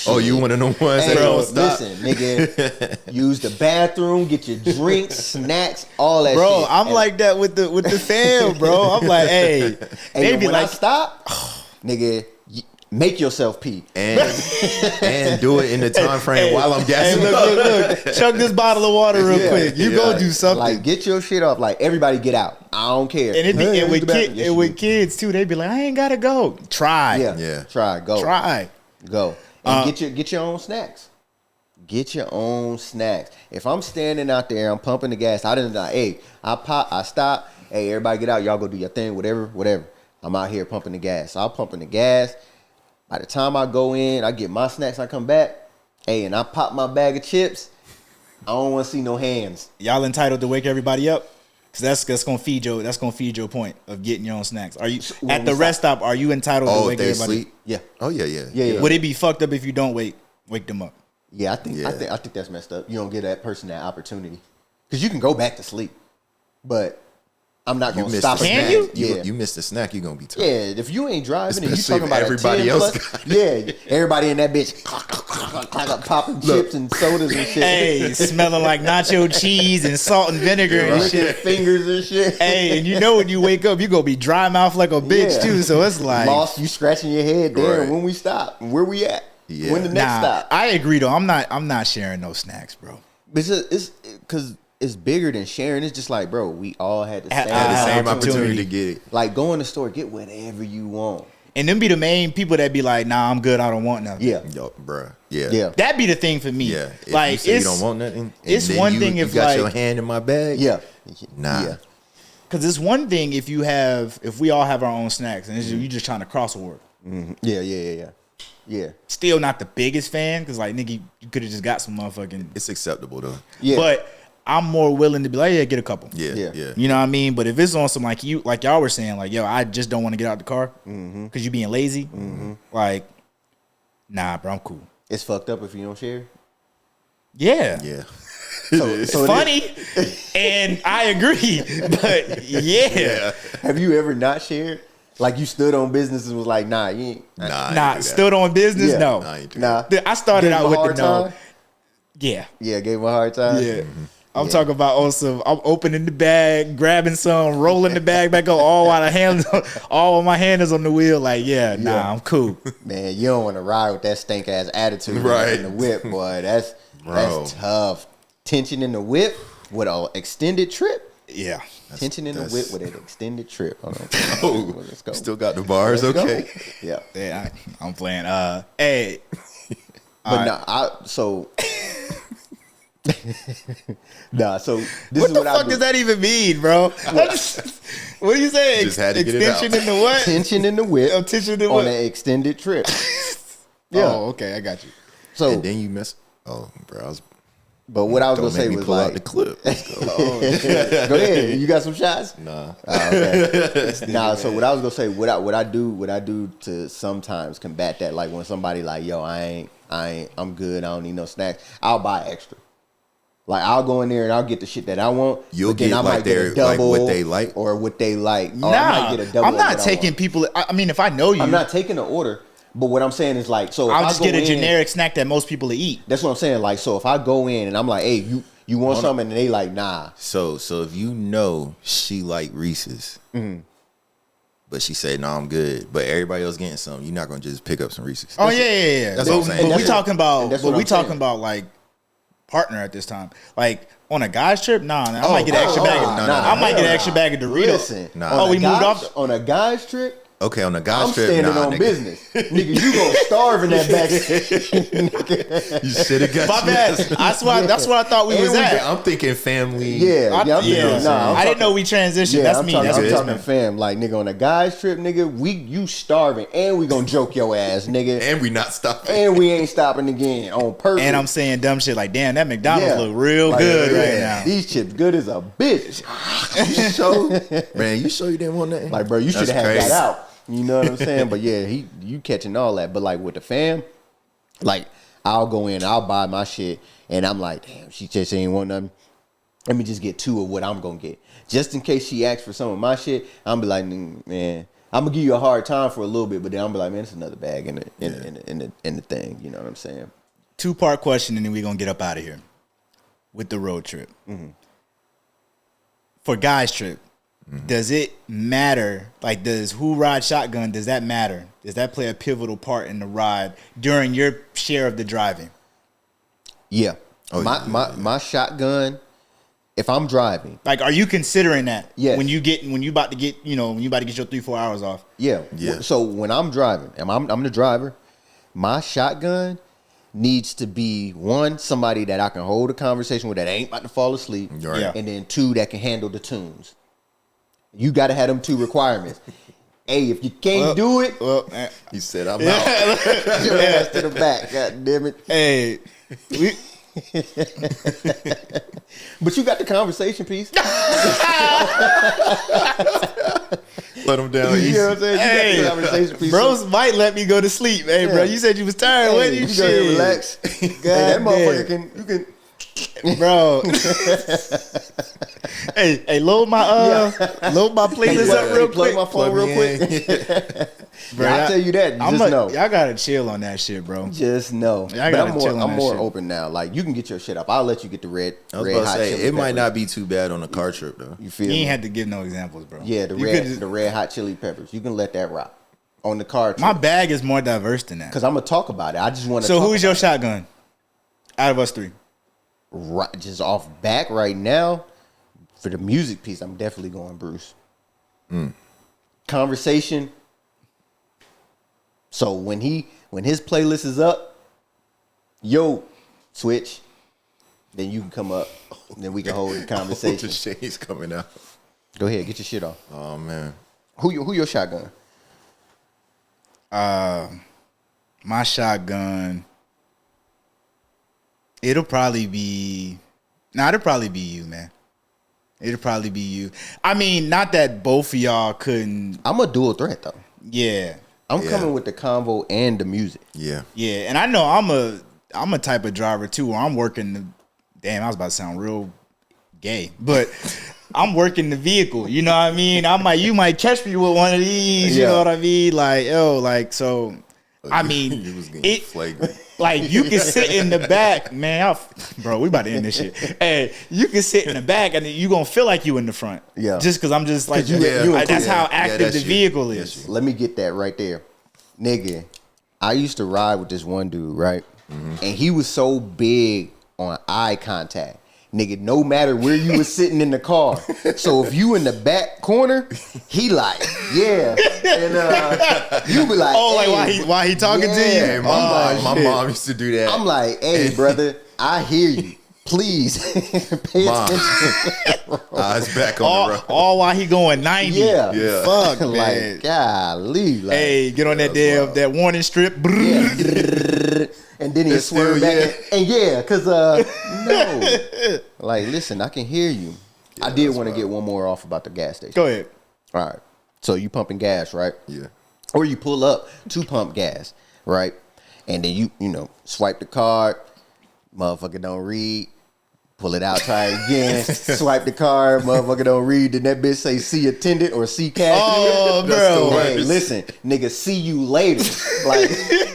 Speaker 1: Oh, you one of them ones
Speaker 3: Hey,
Speaker 1: that don't stop?
Speaker 3: listen, nigga, use the bathroom, get your drinks, snacks, all that
Speaker 4: bro.
Speaker 3: shit.
Speaker 4: I'm
Speaker 3: And-
Speaker 4: like that with the fam, bro. I'm like, hey,
Speaker 3: and
Speaker 4: they
Speaker 3: then
Speaker 4: be
Speaker 3: when I
Speaker 4: like,
Speaker 3: stop, nigga, make yourself pee.
Speaker 1: and do it in the time frame while I'm
Speaker 4: hey,
Speaker 1: gassing up.
Speaker 4: look, chug this bottle of water real
Speaker 3: Yeah,
Speaker 4: quick. You go do something.
Speaker 3: Like, get your shit off. Like, everybody get out. I don't care.
Speaker 4: and it be
Speaker 3: Hey,
Speaker 4: and
Speaker 3: use the
Speaker 4: with,
Speaker 3: bathroom. Yes, you do.
Speaker 4: kids too. They be like, I ain't gotta go. Try,
Speaker 3: Yeah. Try. Go.
Speaker 4: try.
Speaker 3: Go. And get your own snacks. Get your own snacks. If I'm standing out there, I'm pumping the gas. I stop. Hey, everybody get out. Y'all go do your thing, whatever. I'm out here pumping the gas. So I'm pumping the gas. By the time I go in, I get my snacks, I come back. Hey, and I pop my bag of chips. I don't want to see no hands.
Speaker 4: Y'all entitled to wake everybody up. Cause that's gonna feed your point of getting your own snacks. Are you
Speaker 3: when
Speaker 4: at the
Speaker 3: we
Speaker 4: rest stop? Are you entitled to
Speaker 1: Oh, if
Speaker 4: wake
Speaker 1: they
Speaker 4: everybody?
Speaker 1: sleep?
Speaker 3: Yeah.
Speaker 1: Oh yeah.
Speaker 3: Yeah.
Speaker 4: Would it be fucked up if you don't wake them up?
Speaker 3: Yeah, I think that's messed up. You don't give that person that opportunity. Because you can go back to sleep. But I'm not
Speaker 1: You
Speaker 3: going to
Speaker 1: missed
Speaker 3: stop
Speaker 1: the
Speaker 3: a
Speaker 4: Can
Speaker 3: snack.
Speaker 4: you?
Speaker 3: Yeah.
Speaker 1: You missed a snack, you gonna be tough.
Speaker 3: Yeah, if you ain't driving and you
Speaker 1: Especially
Speaker 3: talking
Speaker 1: if
Speaker 3: about
Speaker 1: everybody
Speaker 3: a 10
Speaker 1: else
Speaker 3: plus,
Speaker 1: got it.
Speaker 3: yeah, everybody in that bitch popping chips and sodas and shit.
Speaker 4: Hey, smelling like nacho cheese and salt and vinegar and
Speaker 3: licking
Speaker 4: shit.
Speaker 3: fingers and shit.
Speaker 4: Hey, and you know when you wake up, you gonna be dry mouth like a bitch
Speaker 3: Yeah.
Speaker 4: too. So it's like,
Speaker 3: Lost, you scratching your head. Damn,
Speaker 1: Right.
Speaker 3: when we stop, where we at?
Speaker 1: Yeah.
Speaker 3: When the next
Speaker 4: nah.
Speaker 3: stop?
Speaker 4: I agree though. I'm not sharing no snacks, bro.
Speaker 3: It's because it's bigger than sharing. It's just like, bro, we all had the same,
Speaker 1: Had the same
Speaker 4: opportunity.
Speaker 1: opportunity to get it.
Speaker 3: Like, go in the store, get whatever you want.
Speaker 4: And them be the main people that be like, nah, I'm good. I don't want nothing.
Speaker 3: Yeah,
Speaker 1: Yo, bruh. Yeah.
Speaker 3: yeah,
Speaker 4: That be the thing for me.
Speaker 1: Yeah. If
Speaker 4: Like
Speaker 1: you say
Speaker 4: it's
Speaker 1: you don't want nothing, and
Speaker 4: it's
Speaker 1: then
Speaker 4: one
Speaker 1: you,
Speaker 4: thing
Speaker 1: you
Speaker 4: if
Speaker 1: got
Speaker 4: like
Speaker 1: your hand in my bag.
Speaker 3: yeah.
Speaker 1: Nah.
Speaker 3: Yeah.
Speaker 4: because it's one thing if we all have our own snacks and you just trying to cross a word.
Speaker 3: Yeah.
Speaker 4: Still not the biggest fan because like nigga, you could have just got some motherfucking.
Speaker 1: It's acceptable though.
Speaker 3: Yeah.
Speaker 4: But I'm more willing to be like, yeah, get a couple.
Speaker 1: Yeah.
Speaker 3: Yeah.
Speaker 1: Yeah.
Speaker 4: You know what I mean? But if it's on some like y'all were saying, like, yo, I just don't want to get out the car because you being lazy. Like, nah, bro, I'm cool.
Speaker 3: It's fucked up if you don't share.
Speaker 4: Yeah,
Speaker 1: Yeah.
Speaker 3: So
Speaker 4: it's
Speaker 3: it
Speaker 4: funny, and I agree. But yeah,
Speaker 3: Have you ever not shared? Like you stood on business and was like, nah, you ain't.
Speaker 1: Nah. I ain't
Speaker 4: nah,
Speaker 1: do that.
Speaker 4: stood on business.
Speaker 3: Yeah.
Speaker 4: No,
Speaker 1: Nah, I ain't do
Speaker 3: Nah.
Speaker 1: that.
Speaker 4: I started
Speaker 3: Gave him
Speaker 4: out
Speaker 3: a
Speaker 4: with
Speaker 3: hard
Speaker 4: the no.
Speaker 3: time?
Speaker 4: Yeah,
Speaker 3: Yeah, gave him a hard time.
Speaker 4: yeah. I'm talking about also. I'm opening the bag, grabbing some, rolling the bag back up, all while all of my hand is on the wheel. Like, yeah, nah, I'm cool.
Speaker 3: Man, you don't want to ride with that stank ass attitude
Speaker 1: Right.
Speaker 3: in the whip, boy.
Speaker 1: Bro.
Speaker 3: That's tough. Tension in the whip with an extended trip.
Speaker 4: Yeah.
Speaker 3: Tension in the
Speaker 1: that's-
Speaker 3: whip with an extended trip. Hold on.
Speaker 1: Oh,
Speaker 3: Let's go.
Speaker 1: still got the bars.
Speaker 3: Let's go.
Speaker 1: Okay.
Speaker 3: Yeah.
Speaker 4: Yeah, I'm playing. Hey,
Speaker 3: But so so this
Speaker 4: what
Speaker 3: is
Speaker 4: the
Speaker 3: what I
Speaker 4: fuck
Speaker 3: do.
Speaker 4: does that even mean, bro? What do you say?
Speaker 1: Just had to get it out.
Speaker 4: Extension in the what?
Speaker 3: Tension in the whip
Speaker 4: Oh, tension in the
Speaker 3: on
Speaker 4: what?
Speaker 3: an extended trip.
Speaker 4: Oh, okay, I got you.
Speaker 3: So,
Speaker 1: And then you miss. Oh, bro. I was,
Speaker 3: but what I was
Speaker 1: don't
Speaker 3: gonna
Speaker 1: make
Speaker 3: say
Speaker 1: me
Speaker 3: was
Speaker 1: pull
Speaker 3: like,
Speaker 1: out the clip. Let's go.
Speaker 3: go ahead. You got some shots?
Speaker 1: Nah.
Speaker 3: Okay. Nah, so what I was gonna say, what I do to sometimes combat that, like when somebody like, yo, I'm good, I don't need no snacks, I'll buy extra. Like I'll go in there and I'll get the shit that I want.
Speaker 1: You'll
Speaker 3: but then
Speaker 1: get,
Speaker 3: I
Speaker 1: like,
Speaker 3: might get a
Speaker 1: their- like,
Speaker 3: double
Speaker 1: what they like?
Speaker 3: or what they like. Or I
Speaker 4: Nah,
Speaker 3: might get a double
Speaker 4: I'm
Speaker 3: of
Speaker 4: not
Speaker 3: what I
Speaker 4: taking
Speaker 3: want.
Speaker 4: people. I mean, if I know you,
Speaker 3: I'm not taking the order. But what I'm saying is like, so if
Speaker 4: I'll
Speaker 3: I
Speaker 4: just
Speaker 3: go
Speaker 4: get a
Speaker 3: in-
Speaker 4: generic snack that most people eat.
Speaker 3: That's what I'm saying. Like, so if I go in and I'm like, hey, you want something, and they like, nah.
Speaker 1: So if you know she like Reese's, but she said, no, I'm good, but everybody else getting something, you're not going to just pick up some Reese's.
Speaker 4: Oh yeah.
Speaker 1: That's what I'm saying.
Speaker 4: But
Speaker 3: And
Speaker 4: we
Speaker 3: that's
Speaker 4: talking about.
Speaker 3: and that's
Speaker 4: But
Speaker 3: what
Speaker 4: we
Speaker 3: I'm
Speaker 4: talking
Speaker 3: saying.
Speaker 4: about like partner at this time. Like on a guy's trip, nah. I might get an extra bag.
Speaker 1: no,
Speaker 4: I might get an
Speaker 3: hell
Speaker 4: extra
Speaker 3: nah.
Speaker 4: bag of Doritos.
Speaker 3: Listen,
Speaker 1: Nah.
Speaker 3: on
Speaker 4: Oh,
Speaker 3: a
Speaker 4: we moved
Speaker 3: guy's-
Speaker 4: off.
Speaker 3: on a guy's trip.
Speaker 1: Okay, on the guy
Speaker 3: I'm
Speaker 1: strip,
Speaker 3: standing
Speaker 1: nah,
Speaker 3: on
Speaker 1: nigga.
Speaker 3: business. Nigga, you gonna starve in that back seat.
Speaker 1: You should have got
Speaker 4: My bad. That's what I thought we was at.
Speaker 1: I'm thinking family.
Speaker 3: Yeah,
Speaker 4: I'm
Speaker 3: I
Speaker 4: didn't know we transitioned.
Speaker 3: Yeah,
Speaker 4: That's
Speaker 3: I'm
Speaker 4: me.
Speaker 3: talking,
Speaker 4: That's
Speaker 3: I'm
Speaker 4: me.
Speaker 3: talking fam. Like, nigga, on a guy's trip, nigga, you starving and we gonna joke your ass, nigga.
Speaker 1: And we not stopping.
Speaker 3: And we ain't stopping again on purpose.
Speaker 4: And I'm saying dumb shit like, damn, that McDonald's
Speaker 3: Yeah.
Speaker 4: look real
Speaker 3: Like,
Speaker 4: good
Speaker 3: yeah,
Speaker 4: right now.
Speaker 3: These chips good as a bitch.
Speaker 1: Man, you sure you didn't want that?
Speaker 3: Like, bro, you should
Speaker 1: That's
Speaker 3: have had
Speaker 1: crazy.
Speaker 3: that out. You know what I'm saying? But yeah, you catching all that. But like with the fam, like I'll go in, I'll buy my shit, and I'm like, damn, she just ain't want nothing. Let me just get two of what I'm gonna get, just in case she asks for some of my shit. I'm be like, man, I'm gonna give you a hard time for a little bit, but then I'm be like, man, it's another bag in the thing. You know what I'm saying?
Speaker 4: 2-part question, and then we gonna get up out of here with the road trip.
Speaker 3: Mm-hmm.
Speaker 4: For guys trip, does it matter? Like, does who ride shotgun? Does that matter? Does that play a pivotal part in the ride during your share of the driving?
Speaker 3: Yeah.
Speaker 1: Oh,
Speaker 3: My shotgun. If I'm driving,
Speaker 4: Like, are you considering that?
Speaker 3: Yes.
Speaker 4: When you about to get your 3-4 hours off.
Speaker 3: yeah.
Speaker 1: Yeah. So
Speaker 3: So when I'm driving, and I'm the driver, my shotgun needs to be one, somebody that I can hold a conversation with that ain't about to fall asleep,
Speaker 1: Right.
Speaker 4: Yeah.
Speaker 3: and then two, that can handle the tunes. You got to have them two requirements. Hey, if you can't do it,
Speaker 1: he said, I'm out.
Speaker 3: your ass to the back. God damn it.
Speaker 4: Hey,
Speaker 3: But you got the conversation piece.
Speaker 1: Let him down
Speaker 3: You
Speaker 1: easy.
Speaker 3: know what I'm saying? You
Speaker 4: Hey,
Speaker 3: got the conversation piece.
Speaker 4: bros might let me go to sleep. Hey, bro,
Speaker 3: Yeah.
Speaker 4: you said you was tired. What
Speaker 3: Hey,
Speaker 4: you
Speaker 3: you go ahead and
Speaker 4: shit?
Speaker 3: relax. Hey, that motherfucker you can
Speaker 4: Bro. hey, load my playlist up real
Speaker 3: plug
Speaker 4: quick.
Speaker 3: my phone real quick.
Speaker 4: Bro,
Speaker 3: I'll tell you that. Just know.
Speaker 4: Y'all gotta chill on that shit, bro.
Speaker 3: Just know.
Speaker 4: Yeah, I
Speaker 3: But
Speaker 4: gotta chill on
Speaker 3: I'm
Speaker 4: that
Speaker 3: more
Speaker 4: shit.
Speaker 3: open now. Like you can get your shit up. I'll let you get the red
Speaker 1: I was about to
Speaker 3: hot
Speaker 1: say,
Speaker 3: chili
Speaker 1: it might
Speaker 3: peppers.
Speaker 1: not be too bad on a car trip, though.
Speaker 3: You feel
Speaker 4: You
Speaker 3: me?
Speaker 4: ain't had to give no examples, bro.
Speaker 3: Yeah, the
Speaker 4: You
Speaker 3: red
Speaker 4: could just-
Speaker 3: the red hot chili peppers. You can let that rock on the car
Speaker 4: My
Speaker 3: trip.
Speaker 4: bag is more diverse than that.
Speaker 3: Because I'm gonna talk about it. I just want to.
Speaker 4: So who's your shotgun out of us three?
Speaker 3: right? Just off back right now for the music piece. I'm definitely going Bruce. Conversation. So when his playlist is up, yo, switch. Then you can come up. Then we can hold the
Speaker 1: The
Speaker 3: conversation.
Speaker 1: shade's coming out.
Speaker 3: Go ahead, get your shit off.
Speaker 1: Oh, man.
Speaker 3: Who your shotgun?
Speaker 4: My shotgun. It'll probably be you, man. It'll probably be you. I mean, not that both of y'all couldn't.
Speaker 3: I'm a dual threat though.
Speaker 4: Yeah,
Speaker 3: I'm
Speaker 1: Yeah.
Speaker 3: coming with the convo and the music.
Speaker 1: Yeah.
Speaker 4: yeah. And I know I'm a type of driver too, where I'm working the. Damn, I was about to sound real gay, but I'm working the vehicle. You know what I mean? You might catch me with one of these. You
Speaker 3: Yeah.
Speaker 4: know what I mean? Like, so. I mean,
Speaker 1: you was getting
Speaker 4: it.
Speaker 1: flagrant.
Speaker 4: Like you can sit in the back, man. Bro, we about to end this shit. Hey, you can sit in the back and you gonna feel like you in the front.
Speaker 3: Yeah.
Speaker 4: Just because I'm just like,
Speaker 3: you
Speaker 4: that's
Speaker 3: yeah.
Speaker 4: how active
Speaker 1: that's
Speaker 4: the
Speaker 1: you.
Speaker 4: vehicle
Speaker 1: That's
Speaker 4: is.
Speaker 1: you.
Speaker 3: Let me get that right there. Nigga, I used to ride with this one dude, right? And he was so big on eye contact. Nigga, no matter where you was sitting in the car. So if you in the back corner, he like, yeah. And you be like,
Speaker 4: Oh, like
Speaker 3: hey,
Speaker 4: while he talking to you?
Speaker 3: yeah.
Speaker 1: Hey, my mom used to do that.
Speaker 3: I'm like, hey, brother, I hear you. Please pay
Speaker 1: Mom.
Speaker 3: attention.
Speaker 1: Eyes back on the road.
Speaker 4: All while he going 90.
Speaker 3: Yeah.
Speaker 1: Yeah.
Speaker 4: Fuck, man.
Speaker 3: Like, golly. Like,
Speaker 4: Hey, get on that damn that warning strip.
Speaker 3: yeah. And then he
Speaker 1: It's
Speaker 3: swerve
Speaker 1: still,
Speaker 3: back.
Speaker 1: yeah.
Speaker 3: And yeah, because, no. Like, listen, I can hear you. I did want to get one more off about the gas station.
Speaker 4: Go ahead.
Speaker 3: All right. So you pumping gas, right?
Speaker 1: Yeah.
Speaker 3: Or you pull up to pump gas, right? And then you swipe the card. Motherfucker don't read. Pull it out, try it again. Swipe the card. Motherfucker don't read. Then that bitch say see attendant or see cash.
Speaker 4: Oh,
Speaker 1: That's
Speaker 4: bro.
Speaker 1: the
Speaker 3: Hey,
Speaker 1: worst.
Speaker 3: listen, nigga, see you later. Like,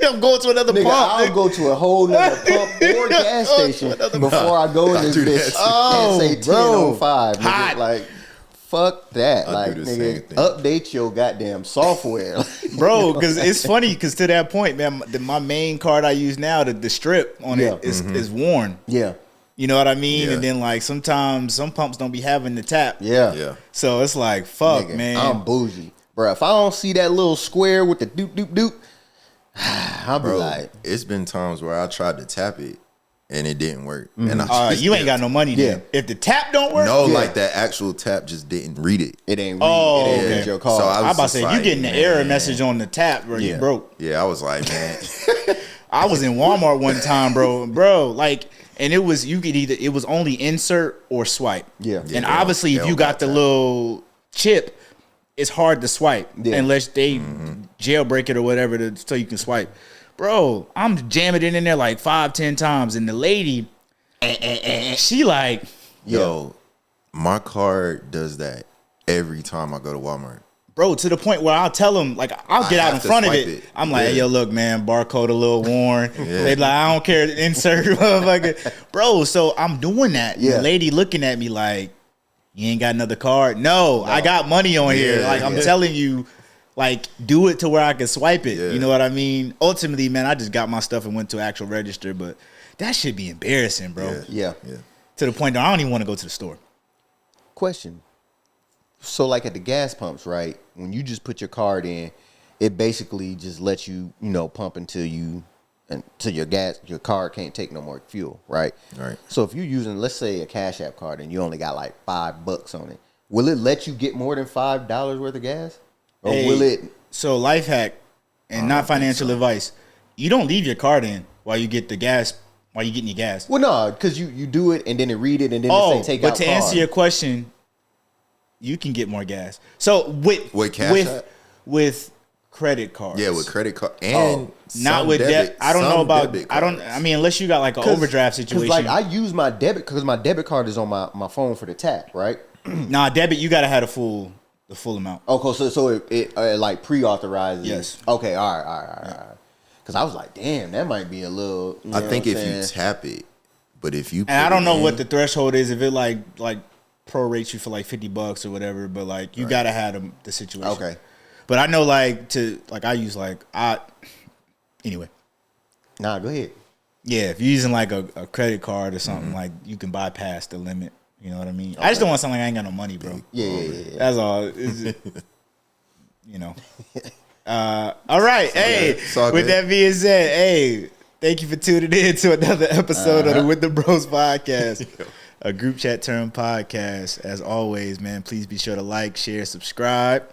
Speaker 4: I'm going to another
Speaker 3: nigga,
Speaker 4: pump.
Speaker 3: I'll go to a whole nother pump or gas station before I go in this
Speaker 1: do that
Speaker 3: bitch
Speaker 1: shit.
Speaker 3: and say 10
Speaker 4: bro.
Speaker 3: on 5. Nigga.
Speaker 4: Hot.
Speaker 3: Like, fuck that.
Speaker 1: I
Speaker 3: Like,
Speaker 1: do the same
Speaker 3: nigga,
Speaker 1: thing.
Speaker 3: update your goddamn software.
Speaker 4: Bro, because it's funny because to that point, man, my main card I use now, the strip on
Speaker 3: Yeah.
Speaker 4: it is worn.
Speaker 3: Yeah.
Speaker 4: You know what I mean?
Speaker 1: Yeah.
Speaker 4: And then like sometimes some pumps don't be having the tap.
Speaker 3: Yeah.
Speaker 1: Yeah.
Speaker 4: So it's like, fuck,
Speaker 3: Nigga,
Speaker 4: man.
Speaker 3: I'm bougie. bro, if I don't see that little square with the doop doop doop, I'll be
Speaker 1: Bro,
Speaker 3: like,
Speaker 1: it's been times where I tried to tap it and it didn't work. And I just
Speaker 4: You ain't got no money then.
Speaker 3: Yeah.
Speaker 4: If the tap don't work,
Speaker 1: No,
Speaker 3: Yeah.
Speaker 1: like that actual tap just didn't read it.
Speaker 3: it ain't read,
Speaker 4: Oh,
Speaker 3: it ain't
Speaker 4: okay.
Speaker 3: read your card.
Speaker 1: So I
Speaker 4: I'm
Speaker 1: was
Speaker 4: about to
Speaker 1: just
Speaker 4: say, you
Speaker 1: like,
Speaker 4: getting the error
Speaker 1: man.
Speaker 4: message on the tap, bro. You
Speaker 3: Yeah.
Speaker 4: broke.
Speaker 1: Yeah, I was like, man.
Speaker 4: I was in Walmart one time, bro, like, and it was, you could either, it was only insert or swipe.
Speaker 3: Yeah.
Speaker 1: Yeah,
Speaker 4: And
Speaker 1: they
Speaker 4: obviously,
Speaker 1: don't-
Speaker 4: if
Speaker 1: they
Speaker 4: you
Speaker 1: don't
Speaker 4: got the
Speaker 1: that.
Speaker 4: little chip, it's hard to swipe
Speaker 3: Yeah.
Speaker 4: unless they jailbreak it or whatever so you can swipe. Bro, I'm jamming it in there like 5-10 times, and the lady, she like,
Speaker 1: Yo, my card does that every time I go to Walmart.
Speaker 4: bro, to the point where I'll tell them, like, I'll get
Speaker 1: I
Speaker 4: out in
Speaker 1: have to
Speaker 4: front of
Speaker 1: swipe
Speaker 4: it.
Speaker 1: it.
Speaker 4: I'm like, hey,
Speaker 1: Yeah.
Speaker 4: yo, look, man, barcode a little worn. They like, I don't care, insert, motherfucker. Bro, so I'm doing that.
Speaker 3: Yeah.
Speaker 4: The lady looking at me like, you ain't got another card? No, I got money on here.
Speaker 1: Yeah,
Speaker 4: Like, I'm
Speaker 1: yeah.
Speaker 4: telling you, like, do it to where I can swipe it.
Speaker 1: Yeah.
Speaker 4: You know what I mean? Ultimately, man, I just got my stuff and went to actual register, but that should be embarrassing, bro.
Speaker 3: Yeah.
Speaker 1: Yeah.
Speaker 4: To the point that I don't even want to go to the store.
Speaker 3: Question. So like at the gas pumps, right? When you just put your card in, it basically just lets you, pump until your card can't take no more fuel, right?
Speaker 1: Right.
Speaker 3: So if you're using, let's say, a Cash App card and you only got like $5 on it, will it let you get more than $5 worth of gas? Or
Speaker 4: Hey,
Speaker 3: will it?
Speaker 4: So life hack and not financial advice. You don't leave your card in while you get the gas, while you getting your gas.
Speaker 3: Well, no, because you do it and then it read it and then it
Speaker 4: Oh,
Speaker 3: say take
Speaker 4: but
Speaker 3: out
Speaker 4: to
Speaker 3: card.
Speaker 4: answer your question, you can get more gas. So
Speaker 1: With Cash App?
Speaker 4: with credit cards.
Speaker 1: Yeah, with credit card and
Speaker 4: not
Speaker 1: some
Speaker 4: with
Speaker 1: debit.
Speaker 4: I don't know
Speaker 1: some
Speaker 4: about.
Speaker 1: debit
Speaker 4: I don't.
Speaker 1: cards.
Speaker 4: I mean, unless you got like an overdraft situation.
Speaker 3: Like I use my debit because my debit card is on my phone for the tap, right?
Speaker 4: Nah, debit. You gotta have the full amount.
Speaker 3: Okay, so it like pre-authorizes.
Speaker 4: Yes.
Speaker 3: Okay. All right. Because I was like, damn, that might be a little.
Speaker 1: I think if you tap it, but if you
Speaker 4: And I
Speaker 1: put
Speaker 4: don't
Speaker 1: it
Speaker 4: know
Speaker 1: in-
Speaker 4: what the threshold is. If it like prorates you for like $50 or whatever, but like you gotta have the situation.
Speaker 3: Okay.
Speaker 4: But I know I use anyway.
Speaker 3: Nah, go ahead.
Speaker 4: Yeah, if you're using like a credit card or something, like you can bypass the limit. You know what I mean? I just don't want something like I ain't got no money, bro.
Speaker 3: Yeah.
Speaker 4: That's all. All right. Hey,
Speaker 1: it's all
Speaker 4: with
Speaker 1: good.
Speaker 4: that being said, hey, thank you for tuning in to another episode of the With the Bros podcast, a group chat term podcast. As always, man, please be sure to like, share, subscribe,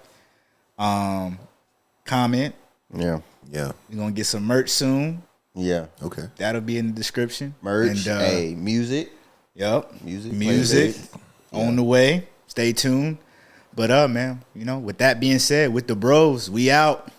Speaker 4: comment.
Speaker 3: Yeah.
Speaker 1: Yeah.
Speaker 4: We're gonna get some merch soon.
Speaker 3: Yeah.
Speaker 1: Okay.
Speaker 4: That'll be in the description.
Speaker 3: Merch.
Speaker 4: And,
Speaker 3: Hey, music.
Speaker 4: Yep.
Speaker 3: Music.
Speaker 4: Music
Speaker 3: playlist.
Speaker 4: on the way. Stay tuned. But man, with that being said, with the bros, we out.